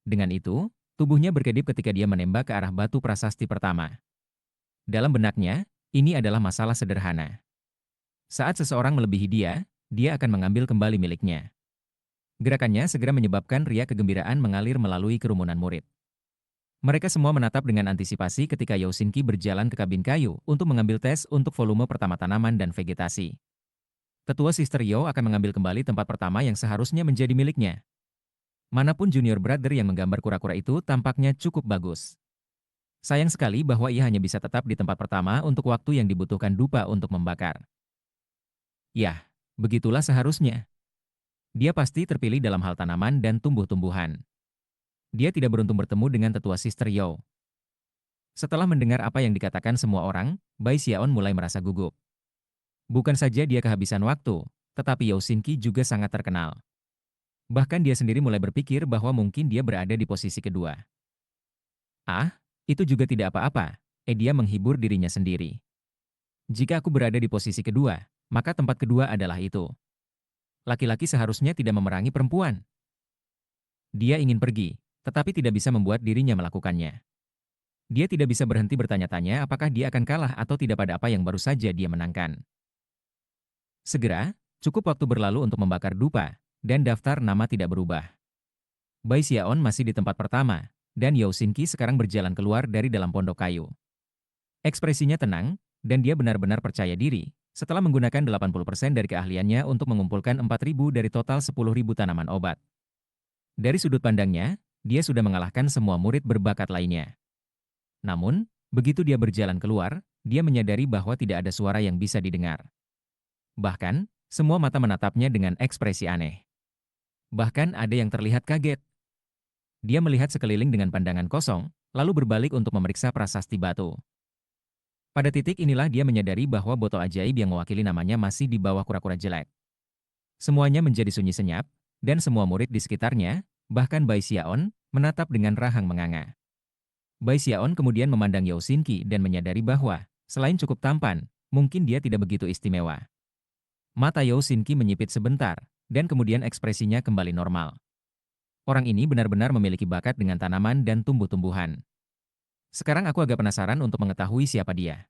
Dengan itu, tubuhnya berkedip ketika dia menembak ke arah batu prasasti pertama. Dalam benaknya, ini adalah masalah sederhana. Saat seseorang melebihi dia, dia akan mengambil kembali miliknya. Gerakannya segera menyebabkan riak kegembiraan mengalir melalui kerumunan murid. Mereka semua menatap dengan antisipasi ketika Yao Xinqi berjalan ke kabin kayu untuk mengambil tes untuk volume pertama tanaman dan vegetasi. Tetua Sister Yao akan mengambil kembali tempat pertama yang seharusnya menjadi miliknya. Manapun junior brother yang menggambar kura-kura itu tampaknya cukup bagus. Sayang sekali bahwa ia hanya bisa tetap di tempat pertama untuk waktu yang dibutuhkan dupa untuk membakar. Yah, begitulah seharusnya. Dia pasti terpilih dalam hal tanaman dan tumbuh-tumbuhan. Dia tidak beruntung bertemu dengan tetua Sister Yao. Setelah mendengar apa yang dikatakan semua orang, Bai Xiaon mulai merasa gugup. Bukan saja dia kehabisan waktu, tetapi Yao Xinqi juga sangat terkenal. Bahkan dia sendiri mulai berpikir bahwa mungkin dia berada di posisi kedua. Ah, itu juga tidak apa-apa, dia menghibur dirinya sendiri. Jika aku berada di posisi kedua, maka tempat kedua adalah itu. Laki-laki seharusnya tidak memerangi perempuan. Dia ingin pergi, tetapi tidak bisa membuat dirinya melakukannya. Dia tidak bisa berhenti bertanya-tanya apakah dia akan kalah atau tidak pada apa yang baru saja dia menangkan. Segera, cukup waktu berlalu untuk membakar dupa, dan daftar nama tidak berubah. Bai Xiaon masih di tempat pertama, dan Yao Xinqi sekarang berjalan keluar dari dalam pondok kayu. Ekspresinya tenang, dan dia benar-benar percaya diri, setelah menggunakan 80% dari keahliannya untuk mengumpulkan 4.000 dari total 10.000 tanaman obat. Dari sudut pandangnya, dia sudah mengalahkan semua murid berbakat lainnya. Namun, begitu dia berjalan keluar, dia menyadari bahwa tidak ada suara yang bisa didengar. Bahkan, semua mata menatapnya dengan ekspresi aneh. Bahkan ada yang terlihat kaget. Dia melihat sekeliling dengan pandangan kosong, lalu berbalik untuk memeriksa prasasti batu. Pada titik inilah dia menyadari bahwa botol ajaib yang mewakili namanya masih di bawah kura-kura jelek. Semuanya menjadi sunyi senyap, dan semua murid di sekitarnya, bahkan Bai Xiaon, menatap dengan rahang menganga. Bai Xiaon kemudian memandang Yao Xinqi dan menyadari bahwa, selain cukup tampan, mungkin dia tidak begitu istimewa. Mata Yao Xinqi menyipit sebentar, dan kemudian ekspresinya kembali normal. Orang ini benar-benar memiliki bakat dengan tanaman dan tumbuh-tumbuhan. Sekarang aku agak penasaran untuk mengetahui siapa dia.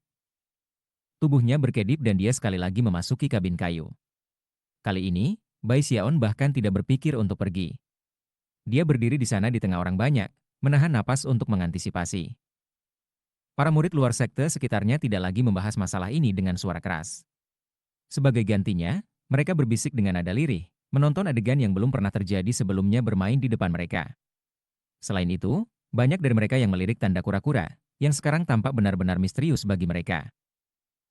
Tubuhnya berkedip dan dia sekali lagi memasuki kabin kayu. Kali ini, Bai Xiaon bahkan tidak berpikir untuk pergi. Dia berdiri di sana di tengah orang banyak, menahan napas untuk mengantisipasi. Para murid luar sekte sekitarnya tidak lagi membahas masalah ini dengan suara keras. Sebagai gantinya, mereka berbisik dengan nada lirih, menonton adegan yang belum pernah terjadi sebelumnya bermain di depan mereka. Selain itu, banyak dari mereka yang melirik tanda kura-kura, yang sekarang tampak benar-benar misterius bagi mereka.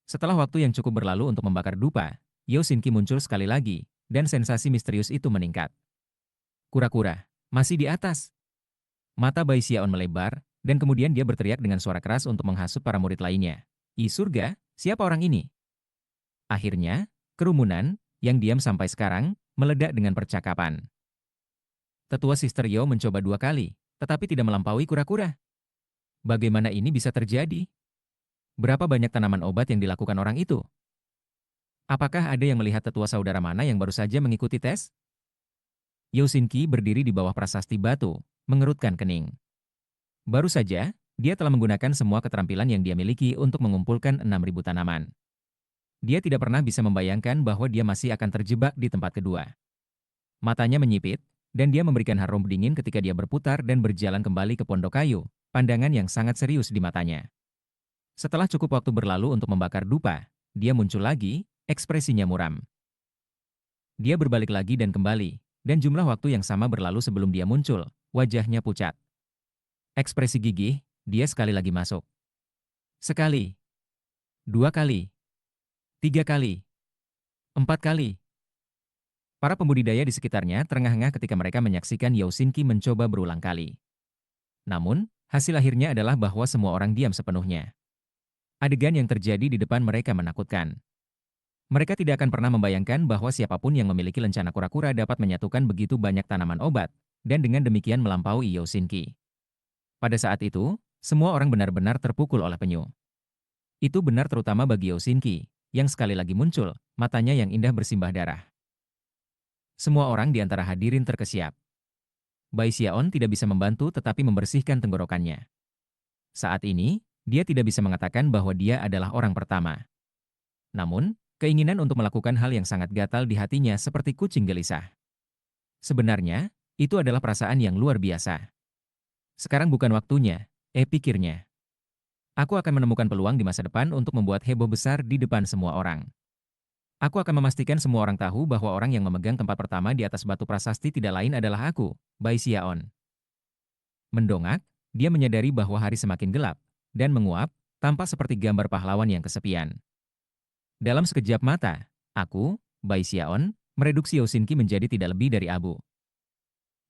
Setelah waktu yang cukup berlalu untuk membakar dupa, Yao Xinqi muncul sekali lagi, dan sensasi misterius itu meningkat. Kura-kura, masih di atas. Mata Bai Xiaon melebar, dan kemudian dia berteriak dengan suara keras untuk menghasut para murid lainnya. "Ih surga, siapa orang ini?" Akhirnya, kerumunan, yang diam sampai sekarang, meledak dengan percakapan. Tetua Sister Yao mencoba 2 kali, tetapi tidak melampaui kura-kura. Bagaimana ini bisa terjadi? Berapa banyak tanaman obat yang dilakukan orang itu? Apakah ada yang melihat tetua saudara mana yang baru saja mengikuti tes? Yao Xinqi berdiri di bawah prasasti batu, mengerutkan kening. Baru saja, dia telah menggunakan semua keterampilan yang dia miliki untuk mengumpulkan 6.000 tanaman. Dia tidak pernah bisa membayangkan bahwa dia masih akan terjebak di tempat kedua. Matanya menyipit, dan dia memberikan harum dingin ketika dia berputar dan berjalan kembali ke pondok kayu, pandangan yang sangat serius di matanya. Setelah cukup waktu berlalu untuk membakar dupa, dia muncul lagi, ekspresinya muram. Dia berbalik lagi dan kembali, dan jumlah waktu yang sama berlalu sebelum dia muncul, wajahnya pucat. Ekspresi gigih, dia sekali lagi masuk. Sekali. 2 kali, 3 kali, 4 kali. Para pembudidaya di sekitarnya terengah-engah ketika mereka menyaksikan Yao Xinqi mencoba berulang kali. Namun, hasil akhirnya adalah bahwa semua orang diam sepenuhnya. Adegan yang terjadi di depan mereka menakutkan. Mereka tidak akan pernah membayangkan bahwa siapapun yang memiliki lencana kura-kura dapat menyatukan begitu banyak tanaman obat, dan dengan demikian melampaui Yao Xinqi. Pada saat itu, semua orang benar-benar terpukul oleh penyu. Itu benar terutama bagi Yao Xinqi, yang sekali lagi muncul, matanya yang indah bersimbah darah. Semua orang di antara hadirin terkesiap. Bai Xiaon tidak bisa membantu tetapi membersihkan tenggorokannya. Saat ini, dia tidak bisa mengatakan bahwa dia adalah orang pertama. Namun, keinginan untuk melakukan hal yang sangat gatal di hatinya seperti kucing gelisah. Sebenarnya, itu adalah perasaan yang luar biasa. Sekarang bukan waktunya, pikirnya. Aku akan menemukan peluang di masa depan untuk membuat heboh besar di depan semua orang. Aku akan memastikan semua orang tahu bahwa orang yang memegang tempat pertama di atas batu prasasti tidak lain adalah aku, Bai Xiaon. Mendongak, dia menyadari bahwa hari semakin gelap, dan menguap, tampak seperti gambar pahlawan yang kesepian. Dalam sekejap mata, aku, Bai Xiaon, mereduksi Yao Xinqi menjadi tidak lebih dari abu.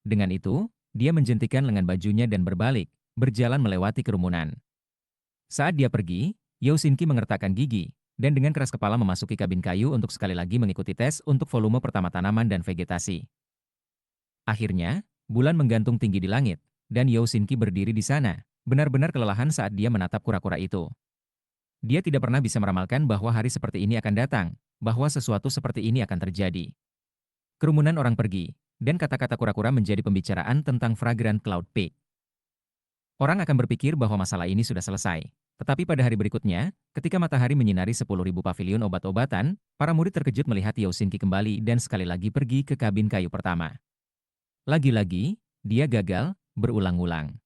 Dengan itu, dia menjentikan lengan bajunya dan berbalik, berjalan melewati kerumunan. Saat dia pergi, Yao Xinqi mengertakkan gigi, dan dengan keras kepala memasuki kabin kayu untuk sekali lagi mengikuti tes untuk volume pertama tanaman dan vegetasi. Akhirnya, bulan menggantung tinggi di langit, dan Yao Xinqi berdiri di sana, benar-benar kelelahan saat dia menatap kura-kura itu. Dia tidak pernah bisa meramalkan bahwa hari seperti ini akan datang, bahwa sesuatu seperti ini akan terjadi. Kerumunan orang pergi, dan kata-kata kura-kura menjadi pembicaraan tentang Fragrant Cloud Peak. Orang akan berpikir bahwa masalah ini sudah selesai. Tetapi pada hari berikutnya, ketika matahari menyinari 10.000 pavilion obat-obatan, para murid terkejut melihat Yao Xinqi kembali dan sekali lagi pergi ke kabin kayu pertama. Lagi-lagi, dia gagal, berulang-ulang.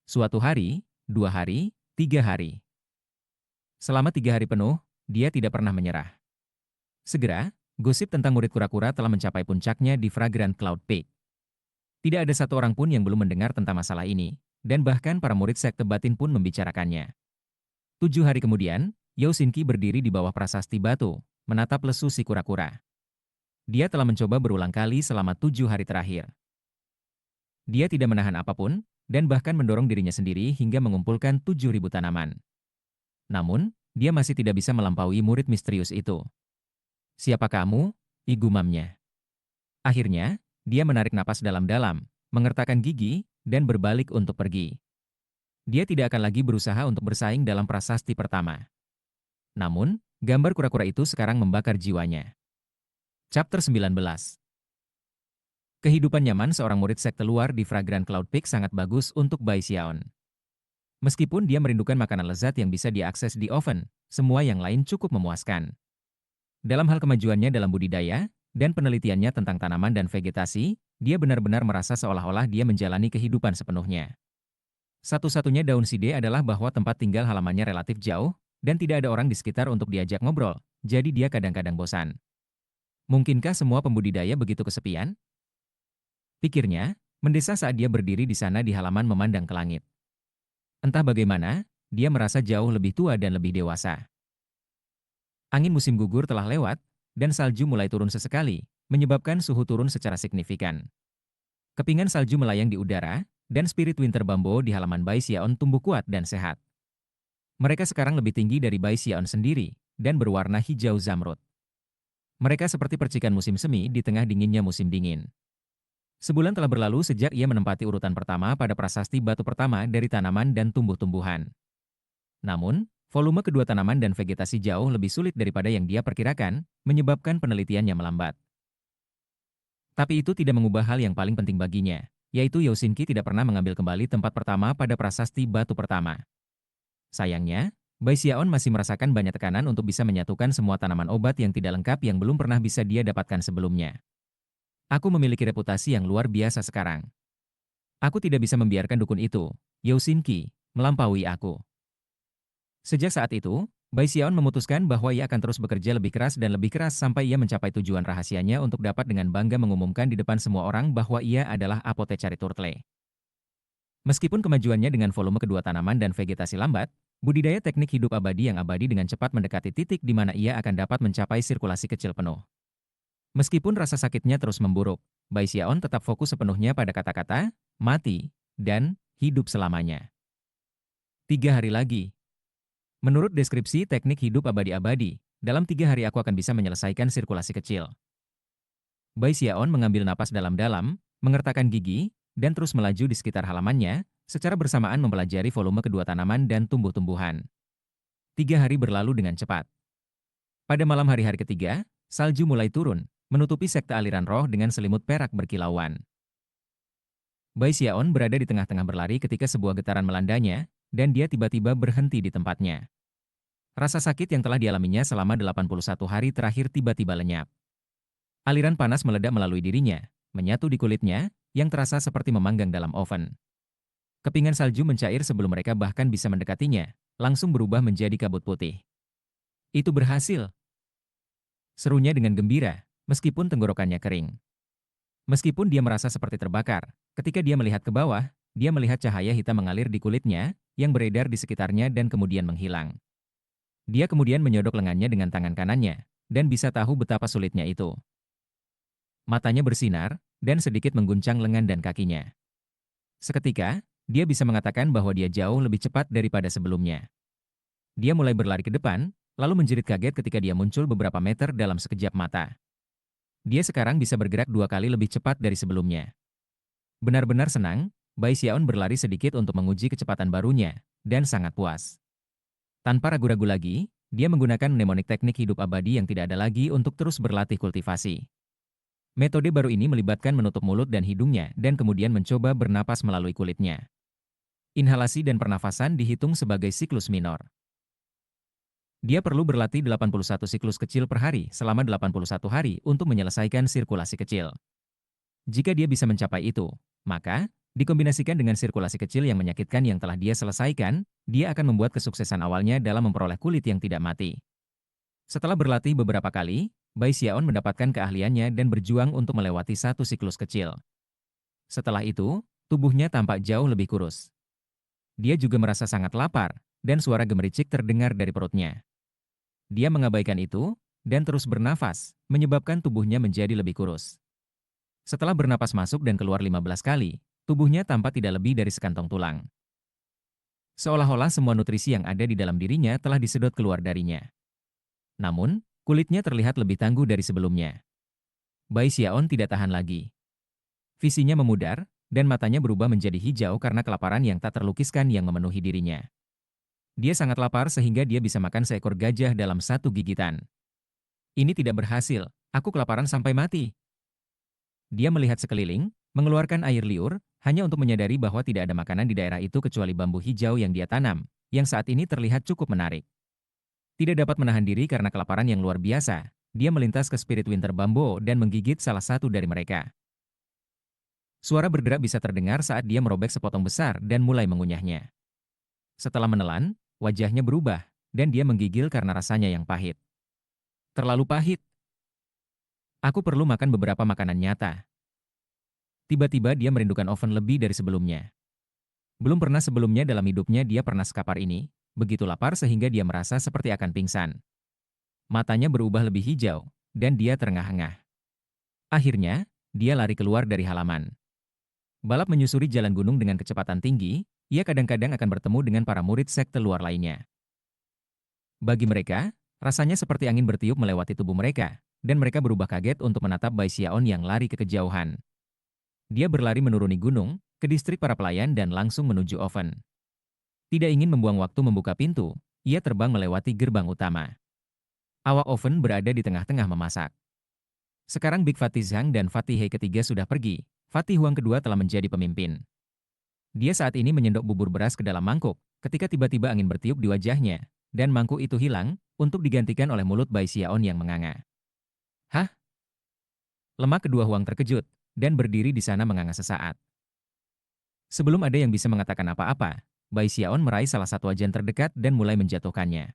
Suatu hari, 2 hari, 3 hari. Selama 3 hari penuh, dia tidak pernah menyerah. Segera, gosip tentang murid kura-kura telah mencapai puncaknya di Fragrant Cloud Peak. Tidak ada satu orang pun yang belum mendengar tentang masalah ini, dan bahkan para murid sekte batin pun membicarakannya. 7 hari kemudian, Yao Xinqi berdiri di bawah prasasti batu, menatap lesu si kura-kura. Dia telah mencoba berulang kali selama 7 hari terakhir. Dia tidak menahan apapun, dan bahkan mendorong dirinya sendiri hingga mengumpulkan 7.000 tanaman. Namun, dia masih tidak bisa melampaui murid misterius itu. Siapa kamu? Igumamnya. Akhirnya, dia menarik napas dalam-dalam, mengertakkan gigi, dan berbalik untuk pergi. Dia tidak akan lagi berusaha untuk bersaing dalam prasasti pertama. Namun, gambar kura-kura itu sekarang membakar jiwanya. Chapter 19. Kehidupan nyaman seorang murid sekte luar di Fragrant Cloud Peak sangat bagus untuk Bai Xiaon. Meskipun dia merindukan makanan lezat yang bisa diakses di oven, semua yang lain cukup memuaskan. Dalam hal kemajuannya dalam budidaya, dan penelitiannya tentang tanaman dan vegetasi, dia benar-benar merasa seolah-olah dia menjalani kehidupan sepenuhnya. Satu-satunya daun side adalah bahwa tempat tinggal halamannya relatif jauh, dan tidak ada orang di sekitar untuk diajak ngobrol, jadi dia kadang-kadang bosan. Mungkinkah semua pembudidaya begitu kesepian? Pikirnya, mendesah saat dia berdiri di sana di halaman memandang ke langit. Entah bagaimana, dia merasa jauh lebih tua dan lebih dewasa. Angin musim gugur telah lewat, dan salju mulai turun sesekali, menyebabkan suhu turun secara signifikan. Kepingan salju melayang di udara, dan spirit winter bambo di halaman Bai Xiaon tumbuh kuat dan sehat. Mereka sekarang lebih tinggi dari Bai Xiaon sendiri, dan berwarna hijau zamrud. Mereka seperti percikan musim semi di tengah dinginnya musim dingin. Sebulan telah berlalu sejak ia menempati urutan pertama pada prasasti batu pertama dari tanaman dan tumbuh-tumbuhan. Namun, volume kedua tanaman dan vegetasi jauh lebih sulit daripada yang dia perkirakan, menyebabkan penelitiannya melambat. Tapi itu tidak mengubah hal yang paling penting baginya, yaitu Yao Xinqi tidak pernah mengambil kembali tempat pertama pada prasasti batu pertama. Sayangnya, Bai Xiaon masih merasakan banyak tekanan untuk bisa menyatukan semua tanaman obat yang tidak lengkap yang belum pernah bisa dia dapatkan sebelumnya. Aku memiliki reputasi yang luar biasa sekarang. Aku tidak bisa membiarkan dukun itu, Yao Xinqi, melampaui aku. Sejak saat itu, Bai Xiaon memutuskan bahwa ia akan terus bekerja lebih keras dan lebih keras sampai ia mencapai tujuan rahasianya untuk dapat dengan bangga mengumumkan di depan semua orang bahwa ia adalah apotekari turtle. Meskipun kemajuannya dengan volume kedua tanaman dan vegetasi lambat, Budidaya teknik hidup abadi yang abadi dengan cepat mendekati titik di mana ia akan dapat mencapai sirkulasi kecil penuh. Meskipun rasa sakitnya terus memburuk, Bai Xiaon tetap fokus sepenuhnya pada kata-kata, mati, dan hidup selamanya. 3 hari lagi. Menurut deskripsi teknik hidup abadi-abadi, dalam 3 hari aku akan bisa menyelesaikan sirkulasi kecil. Bai Xiaon mengambil napas dalam-dalam, mengertakkan gigi, dan terus melaju di sekitar halamannya, secara bersamaan mempelajari volume kedua tanaman dan tumbuh-tumbuhan. 3 hari berlalu dengan cepat. Pada malam hari-hari ketiga, salju mulai turun, menutupi sekte aliran roh dengan selimut perak berkilauan. Bai Xiaon berada di tengah-tengah berlari ketika sebuah getaran melandanya, dan dia tiba-tiba berhenti di tempatnya. Rasa sakit yang telah dialaminya selama 81 hari terakhir tiba-tiba lenyap. Aliran panas meledak melalui dirinya, menyatu di kulitnya, yang terasa seperti memanggang dalam oven. Kepingan salju mencair sebelum mereka bahkan bisa mendekatinya, langsung berubah menjadi kabut putih. Itu berhasil, serunya dengan gembira, meskipun tenggorokannya kering. Meskipun dia merasa seperti terbakar, ketika dia melihat ke bawah, dia melihat cahaya hitam mengalir di kulitnya, yang beredar di sekitarnya dan kemudian menghilang. Dia kemudian menyodok lengannya dengan tangan kanannya, dan bisa tahu betapa sulitnya itu. Matanya bersinar, dan sedikit mengguncang lengan dan kakinya. Seketika, dia bisa mengatakan bahwa dia jauh lebih cepat daripada sebelumnya. Dia mulai berlari ke depan, lalu menjerit kaget ketika dia muncul beberapa meter dalam sekejap mata. Dia sekarang bisa bergerak 2 kali lebih cepat dari sebelumnya. Benar-benar senang, Bai Xiaon berlari sedikit untuk menguji kecepatan barunya, dan sangat puas. Tanpa ragu-ragu lagi, dia menggunakan mnemonik teknik hidup abadi yang tidak ada lagi untuk terus berlatih kultivasi. Metode baru ini melibatkan menutup mulut dan hidungnya dan kemudian mencoba bernapas melalui kulitnya. Inhalasi dan pernafasan dihitung sebagai siklus minor. Dia perlu berlatih 81 siklus kecil per hari selama 81 hari untuk menyelesaikan sirkulasi kecil. Jika dia bisa mencapai itu, maka, dikombinasikan dengan sirkulasi kecil yang menyakitkan yang telah dia selesaikan, dia akan membuat kesuksesan awalnya dalam memperoleh kulit yang tidak mati. Setelah berlatih beberapa kali, Bai Xiaon mendapatkan keahliannya dan berjuang untuk melewati satu siklus kecil. Setelah itu, tubuhnya tampak jauh lebih kurus. Dia juga merasa sangat lapar, dan suara gemericik terdengar dari perutnya. Dia mengabaikan itu, dan terus bernafas, menyebabkan tubuhnya menjadi lebih kurus. Setelah bernapas masuk dan keluar 15 kali, tubuhnya tampak tidak lebih dari sekantong tulang. Seolah-olah semua nutrisi yang ada di dalam dirinya telah disedot keluar darinya. Namun, kulitnya terlihat lebih tangguh dari sebelumnya. Bai Xiaon tidak tahan lagi. Visinya memudar, dan matanya berubah menjadi hijau karena kelaparan yang tak terlukiskan yang memenuhi dirinya. Dia sangat lapar sehingga dia bisa makan seekor gajah dalam satu gigitan. Ini tidak berhasil, aku kelaparan sampai mati. Dia melihat sekeliling, mengeluarkan air liur, hanya untuk menyadari bahwa tidak ada makanan di daerah itu kecuali bambu hijau yang dia tanam, yang saat ini terlihat cukup menarik. Tidak dapat menahan diri karena kelaparan yang luar biasa, dia melintas ke Spirit Winter Bambo dan menggigit salah satu dari mereka. Suara berderak bisa terdengar saat dia merobek sepotong besar dan mulai mengunyahnya. Setelah menelan, wajahnya berubah, dan dia menggigil karena rasanya yang pahit. Terlalu pahit. Aku perlu makan beberapa makanan nyata. Tiba-tiba dia merindukan oven lebih dari sebelumnya. Belum pernah sebelumnya dalam hidupnya dia pernah sekapar ini, begitu lapar sehingga dia merasa seperti akan pingsan. Matanya berubah lebih hijau, dan dia terengah-engah. Akhirnya, dia lari keluar dari halaman. Balap menyusuri jalan gunung dengan kecepatan tinggi, ia kadang-kadang akan bertemu dengan para murid sekte luar lainnya. Bagi mereka, rasanya seperti angin bertiup melewati tubuh mereka, dan mereka berubah kaget untuk menatap Bai Xiaon yang lari ke kejauhan. Dia berlari menuruni gunung, ke distrik para pelayan dan langsung menuju oven. Tidak ingin membuang waktu membuka pintu, ia terbang melewati gerbang utama. Awak oven berada di tengah-tengah memasak. Sekarang Big Fatih Zhang dan Fatih Hei ketiga sudah pergi, Fatih Huang kedua telah menjadi pemimpin. Dia saat ini menyendok bubur beras ke dalam mangkuk, ketika tiba-tiba angin bertiup di wajahnya, dan mangkuk itu hilang, untuk digantikan oleh mulut Bai Xiaon yang menganga. Hah? Lemak kedua Huang terkejut, dan berdiri di sana menganga sesaat. Sebelum ada yang bisa mengatakan apa-apa, Bai Xiaon meraih salah satu wajan terdekat dan mulai menjatuhkannya.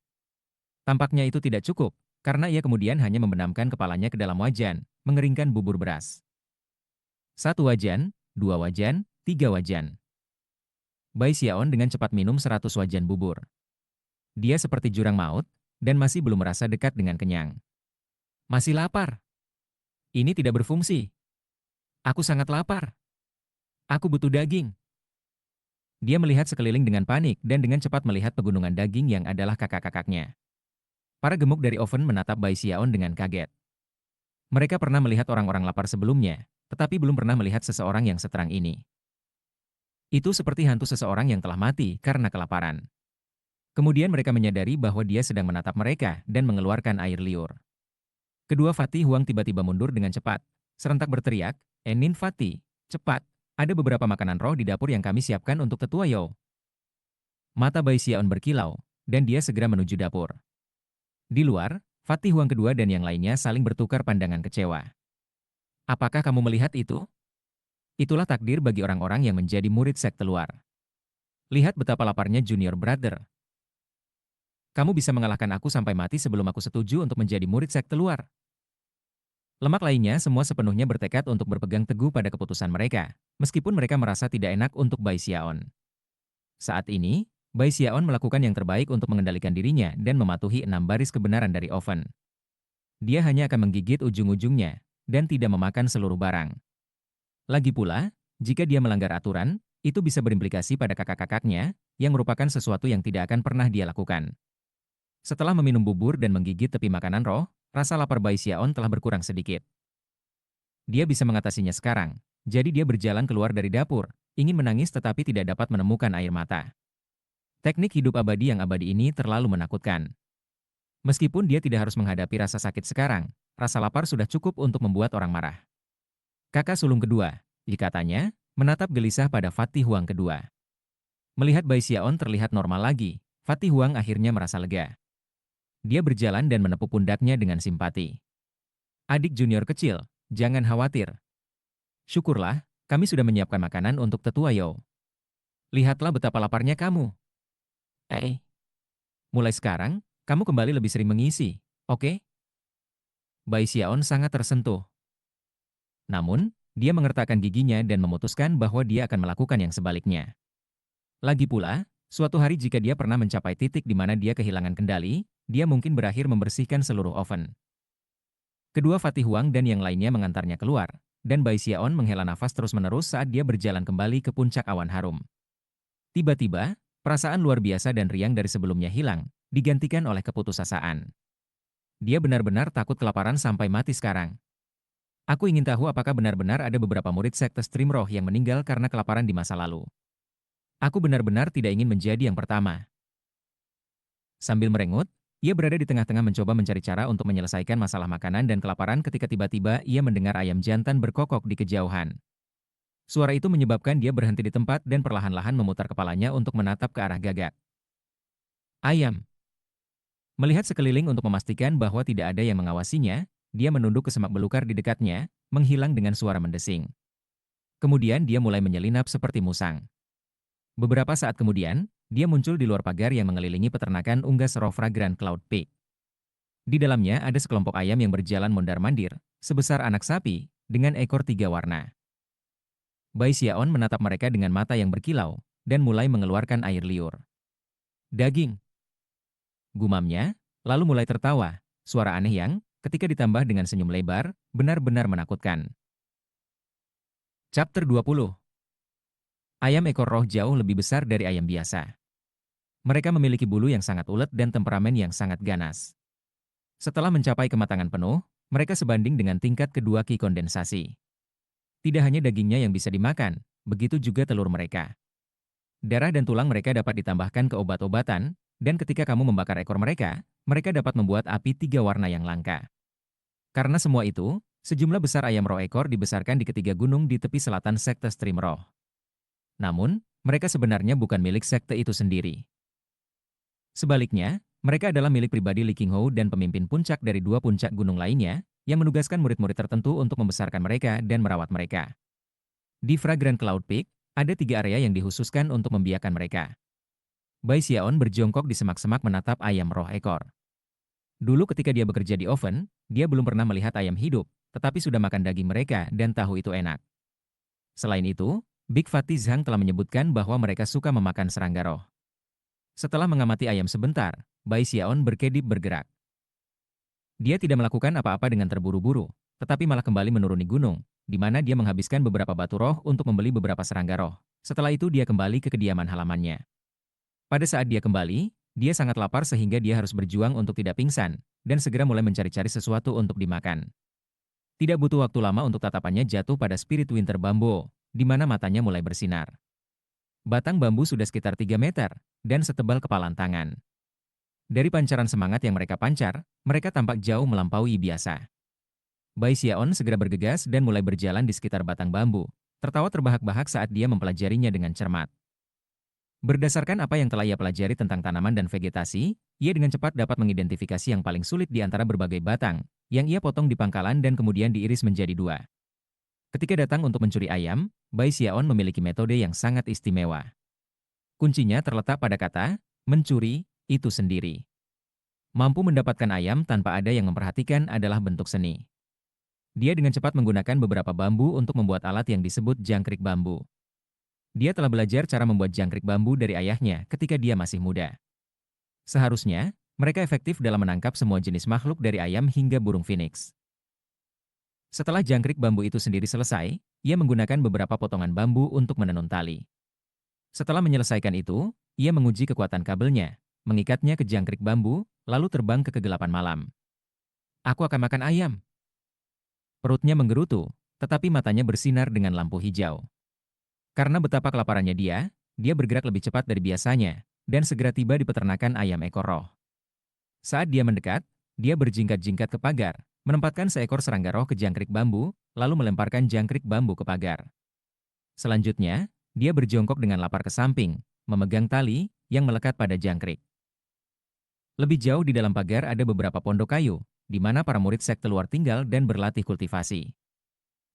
Tampaknya itu tidak cukup, karena ia kemudian hanya membenamkan kepalanya ke dalam wajan, mengeringkan bubur beras. 1 wajan, 2 wajan, 3 wajan. Bai Xiaon dengan cepat minum 100 wajan bubur. Dia seperti jurang maut, dan masih belum merasa dekat dengan kenyang. Masih lapar. Ini tidak berfungsi. Aku sangat lapar. Aku butuh daging. Dia melihat sekeliling dengan panik dan dengan cepat melihat pegunungan daging yang adalah kakak-kakaknya. Para gemuk dari oven menatap Bai Xiaon dengan kaget. Mereka pernah melihat orang-orang lapar sebelumnya, tetapi belum pernah melihat seseorang yang seterang ini. Itu seperti hantu seseorang yang telah mati karena kelaparan. Kemudian mereka menyadari bahwa dia sedang menatap mereka dan mengeluarkan air liur. Kedua Fatih Huang tiba-tiba mundur dengan cepat, serentak berteriak, "Enin Fatih, cepat, ada beberapa makanan roh di dapur yang kami siapkan untuk tetua Yao." Mata Bai Xiaon berkilau, dan dia segera menuju dapur. Di luar, Fatih Huang kedua dan yang lainnya saling bertukar pandangan kecewa. Apakah kamu melihat itu? Itulah takdir bagi orang-orang yang menjadi murid sekte luar. Lihat betapa laparnya Junior Brother. Kamu bisa mengalahkan aku sampai mati sebelum aku setuju untuk menjadi murid sekte luar. Lemak lainnya semua sepenuhnya bertekad untuk berpegang teguh pada keputusan mereka, meskipun mereka merasa tidak enak untuk Bai Xiaon. Saat ini, Bai Xiaon melakukan yang terbaik untuk mengendalikan dirinya dan mematuhi 6 baris kebenaran dari oven. Dia hanya akan menggigit ujung-ujungnya, dan tidak memakan seluruh barang. Lagi pula, jika dia melanggar aturan, itu bisa berimplikasi pada kakak-kakaknya, yang merupakan sesuatu yang tidak akan pernah dia lakukan. Setelah meminum bubur dan menggigit tepi makanan roh, rasa lapar Bai Xiaon telah berkurang sedikit. Dia bisa mengatasinya sekarang, jadi dia berjalan keluar dari dapur, ingin menangis tetapi tidak dapat menemukan air mata. Teknik hidup abadi yang abadi ini terlalu menakutkan. Meskipun dia tidak harus menghadapi rasa sakit sekarang, rasa lapar sudah cukup untuk membuat orang marah. Kakak sulung kedua, katanya, menatap gelisah pada Fatih Huang kedua. Melihat Bai Xiaon terlihat normal lagi, Fatih Huang akhirnya merasa lega. Dia berjalan dan menepuk pundaknya dengan simpati. Adik junior kecil, jangan khawatir. Syukurlah, kami sudah menyiapkan makanan untuk tetua Yao. Lihatlah betapa laparnya kamu. Mulai sekarang, kamu kembali lebih sering mengisi, oke? Bai Xiaon sangat tersentuh. Namun, dia mengertakkan giginya dan memutuskan bahwa dia akan melakukan yang sebaliknya. Lagi pula, suatu hari jika dia pernah mencapai titik di mana dia kehilangan kendali, dia mungkin berakhir membersihkan seluruh oven. Kedua Fatih Huang dan yang lainnya mengantarnya keluar, dan Bai Xiaon menghela nafas terus-menerus saat dia berjalan kembali ke puncak awan harum. Tiba-tiba, perasaan luar biasa dan riang dari sebelumnya hilang, digantikan oleh keputusasaan. Dia benar-benar takut kelaparan sampai mati sekarang. Aku ingin tahu apakah benar-benar ada beberapa murid sekte Stream Roh yang meninggal karena kelaparan di masa lalu. Aku benar-benar tidak ingin menjadi yang pertama. Sambil merengut, ia berada di tengah-tengah mencoba mencari cara untuk menyelesaikan masalah makanan dan kelaparan ketika tiba-tiba ia mendengar ayam jantan berkokok di kejauhan. Suara itu menyebabkan dia berhenti di tempat dan perlahan-lahan memutar kepalanya untuk menatap ke arah gagak. Ayam. Melihat sekeliling untuk memastikan bahwa tidak ada yang mengawasinya, dia menunduk ke semak belukar di dekatnya, menghilang dengan suara mendesing. Kemudian dia mulai menyelinap seperti musang. Beberapa saat kemudian, dia muncul di luar pagar yang mengelilingi peternakan unggas roh Fragrant Cloud Peak. Di dalamnya ada sekelompok ayam yang berjalan mondar-mandir, sebesar anak sapi, dengan ekor 3 warna. Bai Xiaon menatap mereka dengan mata yang berkilau, dan mulai mengeluarkan air liur. Daging. Gumamnya, lalu mulai tertawa, suara aneh yang, ketika ditambah dengan senyum lebar, benar-benar menakutkan. Chapter 20. Ayam ekor roh jauh lebih besar dari ayam biasa. Mereka memiliki bulu yang sangat ulet dan temperamen yang sangat ganas. Setelah mencapai kematangan penuh, mereka sebanding dengan tingkat kedua ki kondensasi. Tidak hanya dagingnya yang bisa dimakan, begitu juga telur mereka. Darah dan tulang mereka dapat ditambahkan ke obat-obatan, dan ketika kamu membakar ekor mereka, mereka dapat membuat api 3 warna yang langka. Karena semua itu, sejumlah besar ayam roh ekor dibesarkan di ketiga gunung di tepi selatan sekte Stream Roh. Namun, mereka sebenarnya bukan milik sekte itu sendiri. Sebaliknya, mereka adalah milik pribadi Li Qinghou dan pemimpin puncak dari 2 puncak gunung lainnya, yang menugaskan murid-murid tertentu untuk membesarkan mereka dan merawat mereka. Di Fragrant Cloud Peak, ada 3 area yang dikhususkan untuk membiarkan mereka. Bai Xiaon berjongkok di semak-semak menatap ayam roh ekor. Dulu ketika dia bekerja di oven, dia belum pernah melihat ayam hidup, tetapi sudah makan daging mereka dan tahu itu enak. Selain itu, Big Fatty Zhang telah menyebutkan bahwa mereka suka memakan serangga roh. Setelah mengamati ayam sebentar, Bai Xiaon berkedip bergerak. Dia tidak melakukan apa-apa dengan terburu-buru, tetapi malah kembali menuruni gunung, di mana dia menghabiskan beberapa batu roh untuk membeli beberapa serangga roh. Setelah itu dia kembali ke kediaman halamannya. Pada saat dia kembali, dia sangat lapar sehingga dia harus berjuang untuk tidak pingsan, dan segera mulai mencari-cari sesuatu untuk dimakan. Tidak butuh waktu lama untuk tatapannya jatuh pada spirit winter bambu, di mana matanya mulai bersinar. Batang bambu sudah sekitar 3 meter, dan setebal kepalan tangan. Dari pancaran semangat yang mereka pancar, mereka tampak jauh melampaui biasa. Bai Xiaon segera bergegas dan mulai berjalan di sekitar batang bambu, tertawa terbahak-bahak saat dia mempelajarinya dengan cermat. Berdasarkan apa yang telah ia pelajari tentang tanaman dan vegetasi, ia dengan cepat dapat mengidentifikasi yang paling sulit di antara berbagai batang, yang ia potong di pangkalan dan kemudian diiris menjadi dua. Ketika datang untuk mencuri ayam, Bai Xiaon memiliki metode yang sangat istimewa. Kuncinya terletak pada kata, mencuri, itu sendiri. Mampu mendapatkan ayam tanpa ada yang memperhatikan adalah bentuk seni. Dia dengan cepat menggunakan beberapa bambu untuk membuat alat yang disebut jangkrik bambu. Dia telah belajar cara membuat jangkrik bambu dari ayahnya ketika dia masih muda. Seharusnya, mereka efektif dalam menangkap semua jenis makhluk dari ayam hingga burung phoenix. Setelah jangkrik bambu itu sendiri selesai, ia menggunakan beberapa potongan bambu untuk menenun tali. Setelah menyelesaikan itu, ia menguji kekuatan kabelnya, mengikatnya ke jangkrik bambu, lalu terbang ke kegelapan malam. Aku akan makan ayam. Perutnya menggerutu, tetapi matanya bersinar dengan lampu hijau. Karena betapa kelaparannya dia bergerak lebih cepat dari biasanya, dan segera tiba di peternakan ayam ekor roh. Saat dia mendekat, dia berjingkat-jingkat ke pagar, menempatkan seekor serangga roh ke jangkrik bambu, lalu melemparkan jangkrik bambu ke pagar. Selanjutnya, dia berjongkok dengan lapar ke samping, memegang tali yang melekat pada jangkrik. Lebih jauh di dalam pagar ada beberapa pondok kayu, di mana para murid sekte luar tinggal dan berlatih kultivasi.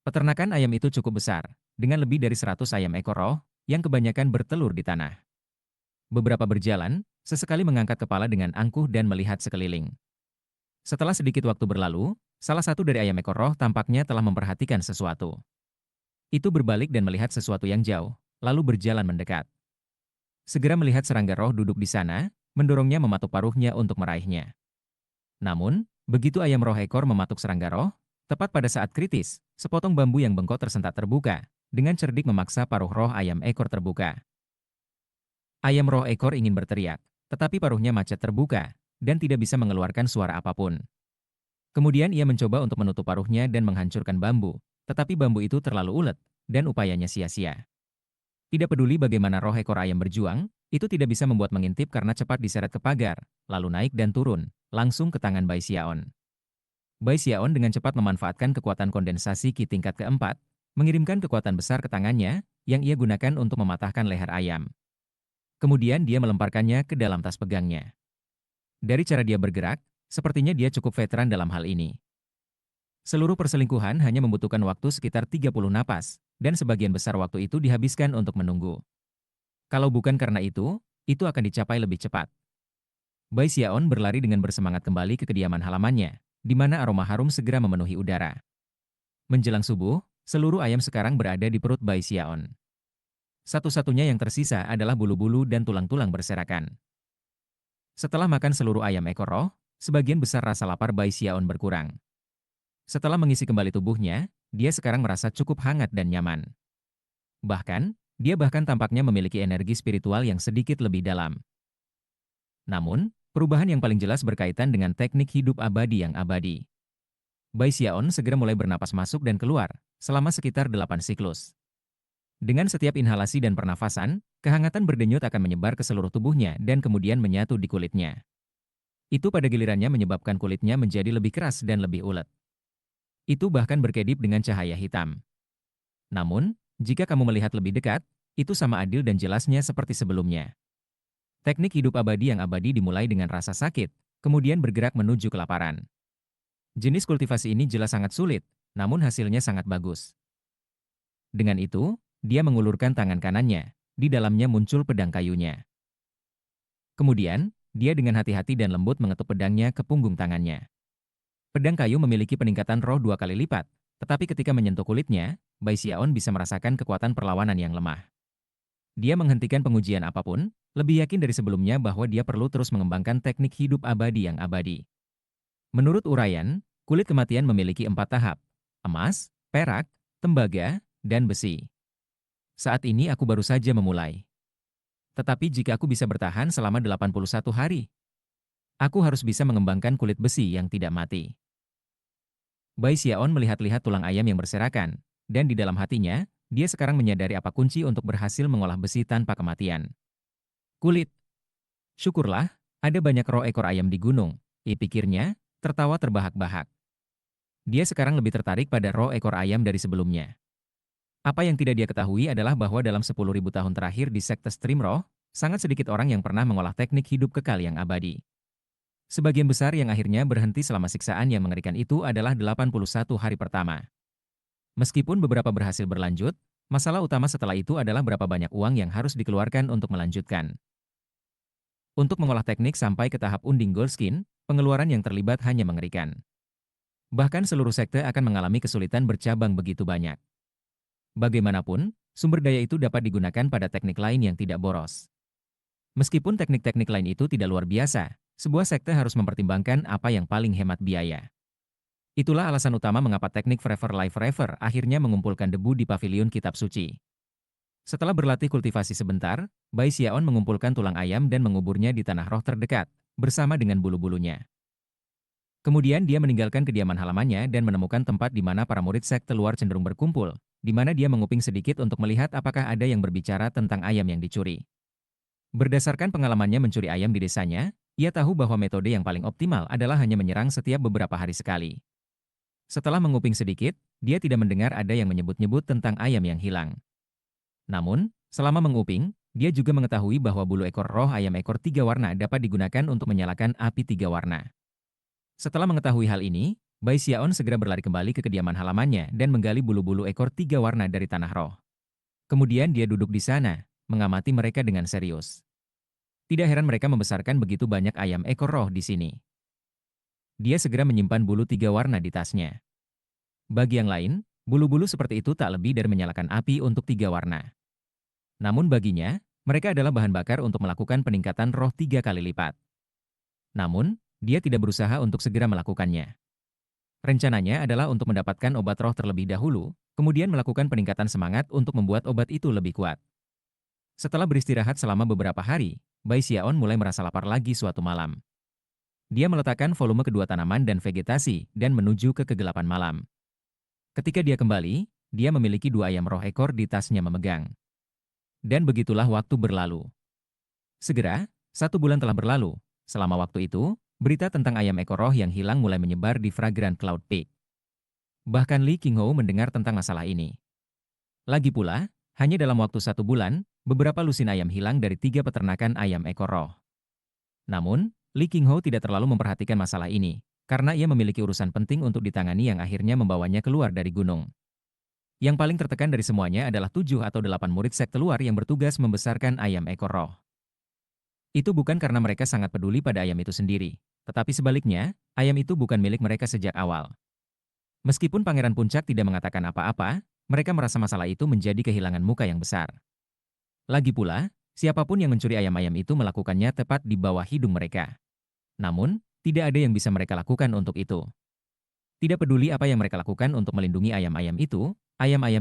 Peternakan ayam itu cukup besar, dengan lebih dari 100 ayam ekor roh, yang kebanyakan bertelur di tanah. Beberapa berjalan, sesekali mengangkat kepala dengan angkuh dan melihat sekeliling. Setelah sedikit waktu berlalu, salah satu dari ayam ekor roh tampaknya telah memperhatikan sesuatu. Itu berbalik dan melihat sesuatu yang jauh, lalu berjalan mendekat. Segera melihat serangga roh duduk di sana, mendorongnya mematuk paruhnya untuk meraihnya. Namun, begitu ayam roh ekor mematuk serangga roh, tepat pada saat kritis, sepotong bambu yang bengkok tersentak terbuka, dengan cerdik memaksa paruh roh ayam ekor terbuka. Ayam roh ekor ingin berteriak, tetapi paruhnya macet terbuka, dan tidak bisa mengeluarkan suara apapun. Kemudian ia mencoba untuk menutup paruhnya dan menghancurkan bambu, tetapi bambu itu terlalu ulet, dan upayanya sia-sia. Tidak peduli bagaimana roh ekor ayam berjuang, itu tidak bisa membuat mengintip karena cepat diseret ke pagar, lalu naik dan turun, langsung ke tangan Bai Xiaon. Bai Xiaon dengan cepat memanfaatkan kekuatan kondensasi Qi tingkat keempat, mengirimkan kekuatan besar ke tangannya, yang ia gunakan untuk mematahkan leher ayam. Kemudian dia melemparkannya ke dalam tas pegangnya. Dari cara dia bergerak, sepertinya dia cukup veteran dalam hal ini. Seluruh perselingkuhan hanya membutuhkan waktu sekitar 30 napas, dan sebagian besar waktu itu dihabiskan untuk menunggu. Kalau bukan karena itu akan dicapai lebih cepat. Bai Xiaon berlari dengan bersemangat kembali ke kediaman halamannya, di mana aroma harum segera memenuhi udara. Menjelang subuh, seluruh ayam sekarang berada di perut Bai Xiaon. Satu-satunya yang tersisa adalah bulu-bulu dan tulang-tulang berserakan. Setelah makan seluruh ayam ekor roh, sebagian besar rasa lapar Bai Xiaon berkurang. Setelah mengisi kembali tubuhnya, dia sekarang merasa cukup hangat dan nyaman. Bahkan, dia tampaknya memiliki energi spiritual yang sedikit lebih dalam. Namun, perubahan yang paling jelas berkaitan dengan teknik hidup abadi yang abadi. Bai Xiaon segera mulai bernapas masuk dan keluar, selama sekitar 8 siklus. Dengan setiap inhalasi dan pernafasan, kehangatan berdenyut akan menyebar ke seluruh tubuhnya dan kemudian menyatu di kulitnya. Itu pada gilirannya menyebabkan kulitnya menjadi lebih keras dan lebih ulet. Itu bahkan berkedip dengan cahaya hitam. Namun, jika kamu melihat lebih dekat, itu sama adil dan jelasnya seperti sebelumnya. Teknik hidup abadi yang abadi dimulai dengan rasa sakit, kemudian bergerak menuju kelaparan. Jenis kultivasi ini jelas sangat sulit, namun hasilnya sangat bagus. Dengan itu, dia mengulurkan tangan kanannya, di dalamnya muncul pedang kayunya. Kemudian, dia dengan hati-hati dan lembut mengetuk pedangnya ke punggung tangannya. Pedang kayu memiliki peningkatan roh 2 kali lipat, tetapi ketika menyentuh kulitnya, Bai Xiaon bisa merasakan kekuatan perlawanan yang lemah. Dia menghentikan pengujian apapun, Lebih yakin dari sebelumnya bahwa dia perlu terus mengembangkan teknik hidup abadi yang abadi. Menurut uraian, kulit kematian memiliki 4 tahap: emas, perak, tembaga, dan besi. Saat ini aku baru saja memulai. Tetapi jika aku bisa bertahan selama 81 hari, aku harus bisa mengembangkan kulit besi yang tidak mati. Bai Xiaon melihat-lihat tulang ayam yang berserakan, dan di dalam hatinya, dia sekarang menyadari apa kunci untuk berhasil mengolah besi tanpa kematian. Kulit. Syukurlah, ada banyak roh ekor ayam di gunung, pikirnya, tertawa terbahak-bahak. Dia sekarang lebih tertarik pada roh ekor ayam dari sebelumnya. Apa yang tidak dia ketahui adalah bahwa dalam 10.000 tahun terakhir di sekte Stream Roh, sangat sedikit orang yang pernah mengolah teknik hidup kekal yang abadi. Sebagian besar yang akhirnya berhenti selama siksaan yang mengerikan itu adalah 81 hari pertama. Meskipun beberapa berhasil berlanjut, masalah utama setelah itu adalah berapa banyak uang yang harus dikeluarkan untuk melanjutkan. Untuk mengolah teknik sampai ke tahap unding Goldskin, pengeluaran yang terlibat hanya mengerikan. Bahkan seluruh sekte akan mengalami kesulitan bercabang begitu banyak. Bagaimanapun, sumber daya itu dapat digunakan pada teknik lain yang tidak boros. Meskipun teknik-teknik lain itu tidak luar biasa, sebuah sekte harus mempertimbangkan apa yang paling hemat biaya. Itulah alasan utama mengapa teknik Forever Life Forever akhirnya mengumpulkan debu di pavilion kitab suci. Setelah berlatih kultivasi sebentar, Bai Xiaon mengumpulkan tulang ayam dan menguburnya di tanah roh terdekat, bersama dengan bulu-bulunya. Kemudian dia meninggalkan kediaman halamannya dan menemukan tempat di mana para murid sekte luar cenderung berkumpul, di mana dia menguping sedikit untuk melihat apakah ada yang berbicara tentang ayam yang dicuri. Berdasarkan pengalamannya mencuri ayam di desanya, ia tahu bahwa metode yang paling optimal adalah hanya menyerang setiap beberapa hari sekali. Setelah menguping sedikit, dia tidak mendengar ada yang menyebut-nyebut tentang ayam yang hilang. Namun, selama menguping, dia juga mengetahui bahwa bulu ekor roh ayam ekor 3 warna dapat digunakan untuk menyalakan api 3 warna. Setelah mengetahui hal ini, Bai Xiaon segera berlari kembali ke kediaman halamannya dan menggali bulu-bulu ekor 3 warna dari tanah roh. Kemudian dia duduk di sana, mengamati mereka dengan serius. Tidak heran mereka membesarkan begitu banyak ayam ekor roh di sini. Dia segera menyimpan bulu 3 warna di tasnya. Bagi yang lain, bulu-bulu seperti itu tak lebih dari menyalakan api untuk 3 warna. Namun baginya, mereka adalah bahan bakar untuk melakukan peningkatan roh 3 kali lipat. Namun, dia tidak berusaha untuk segera melakukannya. Rencananya adalah untuk mendapatkan obat roh terlebih dahulu, kemudian melakukan peningkatan semangat untuk membuat obat itu lebih kuat. Setelah beristirahat selama beberapa hari, Bai Xiaon mulai merasa lapar lagi suatu malam. Dia meletakkan volume kedua tanaman dan vegetasi dan menuju ke kegelapan malam. Ketika dia kembali, dia memiliki 2 ayam roh ekor di tasnya memegang. Dan begitulah waktu berlalu. Segera, 1 bulan telah berlalu. Selama waktu itu, berita tentang ayam ekor roh yang hilang mulai menyebar di Fragrant Cloud Peak. Bahkan Li Qinghou mendengar tentang masalah ini. Lagi pula, hanya dalam waktu 1 bulan, beberapa lusin ayam hilang dari 3 peternakan ayam ekor roh. Namun, Li Qinghou tidak terlalu memperhatikan masalah ini, karena ia memiliki urusan penting untuk ditangani yang akhirnya membawanya keluar dari gunung. Yang paling tertekan dari semuanya adalah 7 atau 8 murid sekte luar yang bertugas membesarkan ayam ekor roh. Itu bukan karena mereka sangat peduli pada ayam itu sendiri, tetapi sebaliknya, ayam itu bukan milik mereka sejak awal. Meskipun Pangeran Puncak tidak mengatakan apa-apa, mereka merasa masalah itu menjadi kehilangan muka yang besar. Lagi pula, siapapun yang mencuri ayam-ayam itu melakukannya tepat di bawah hidung mereka. Namun, tidak ada yang bisa mereka lakukan untuk itu. Tidak peduli apa yang mereka lakukan untuk melindungi ayam-ayam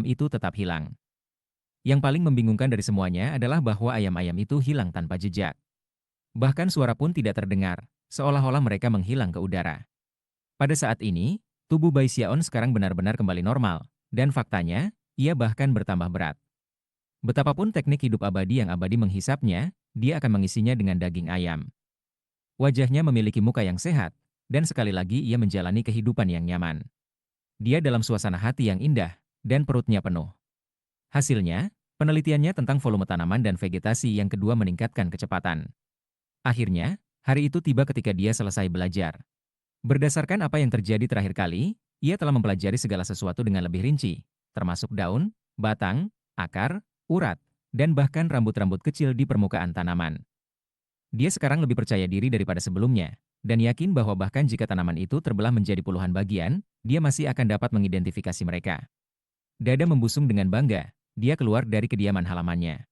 itu tetap hilang. Yang paling membingungkan dari semuanya adalah bahwa ayam-ayam itu hilang tanpa jejak. Bahkan suara pun tidak terdengar, seolah-olah mereka menghilang ke udara. Pada saat ini, tubuh Bai Xiaon sekarang benar-benar kembali normal, dan faktanya, ia bahkan bertambah berat. Betapapun teknik hidup abadi yang abadi menghisapnya, dia akan mengisinya dengan daging ayam. Wajahnya memiliki muka yang sehat, dan sekali lagi ia menjalani kehidupan yang nyaman. Dia dalam suasana hati yang indah, dan perutnya penuh. Hasilnya, penelitiannya tentang volume tanaman dan vegetasi yang kedua meningkatkan kecepatan. Akhirnya, hari itu tiba ketika dia selesai belajar. Berdasarkan apa yang terjadi terakhir kali, ia telah mempelajari segala sesuatu dengan lebih rinci, termasuk daun, batang, akar, urat, dan bahkan rambut-rambut kecil di permukaan tanaman. Dia sekarang lebih percaya diri daripada sebelumnya, dan yakin bahwa bahkan jika tanaman itu terbelah menjadi puluhan bagian, dia masih akan dapat mengidentifikasi mereka. Dada membusung dengan bangga, dia keluar dari kediaman halamannya.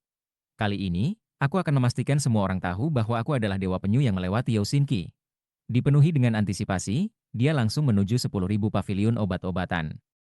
Kali ini, Aku akan memastikan semua orang tahu bahwa aku adalah dewa penyu yang melewati Yosinki. Dipenuhi dengan antisipasi, dia langsung menuju 10.000 paviliun obat-obatan.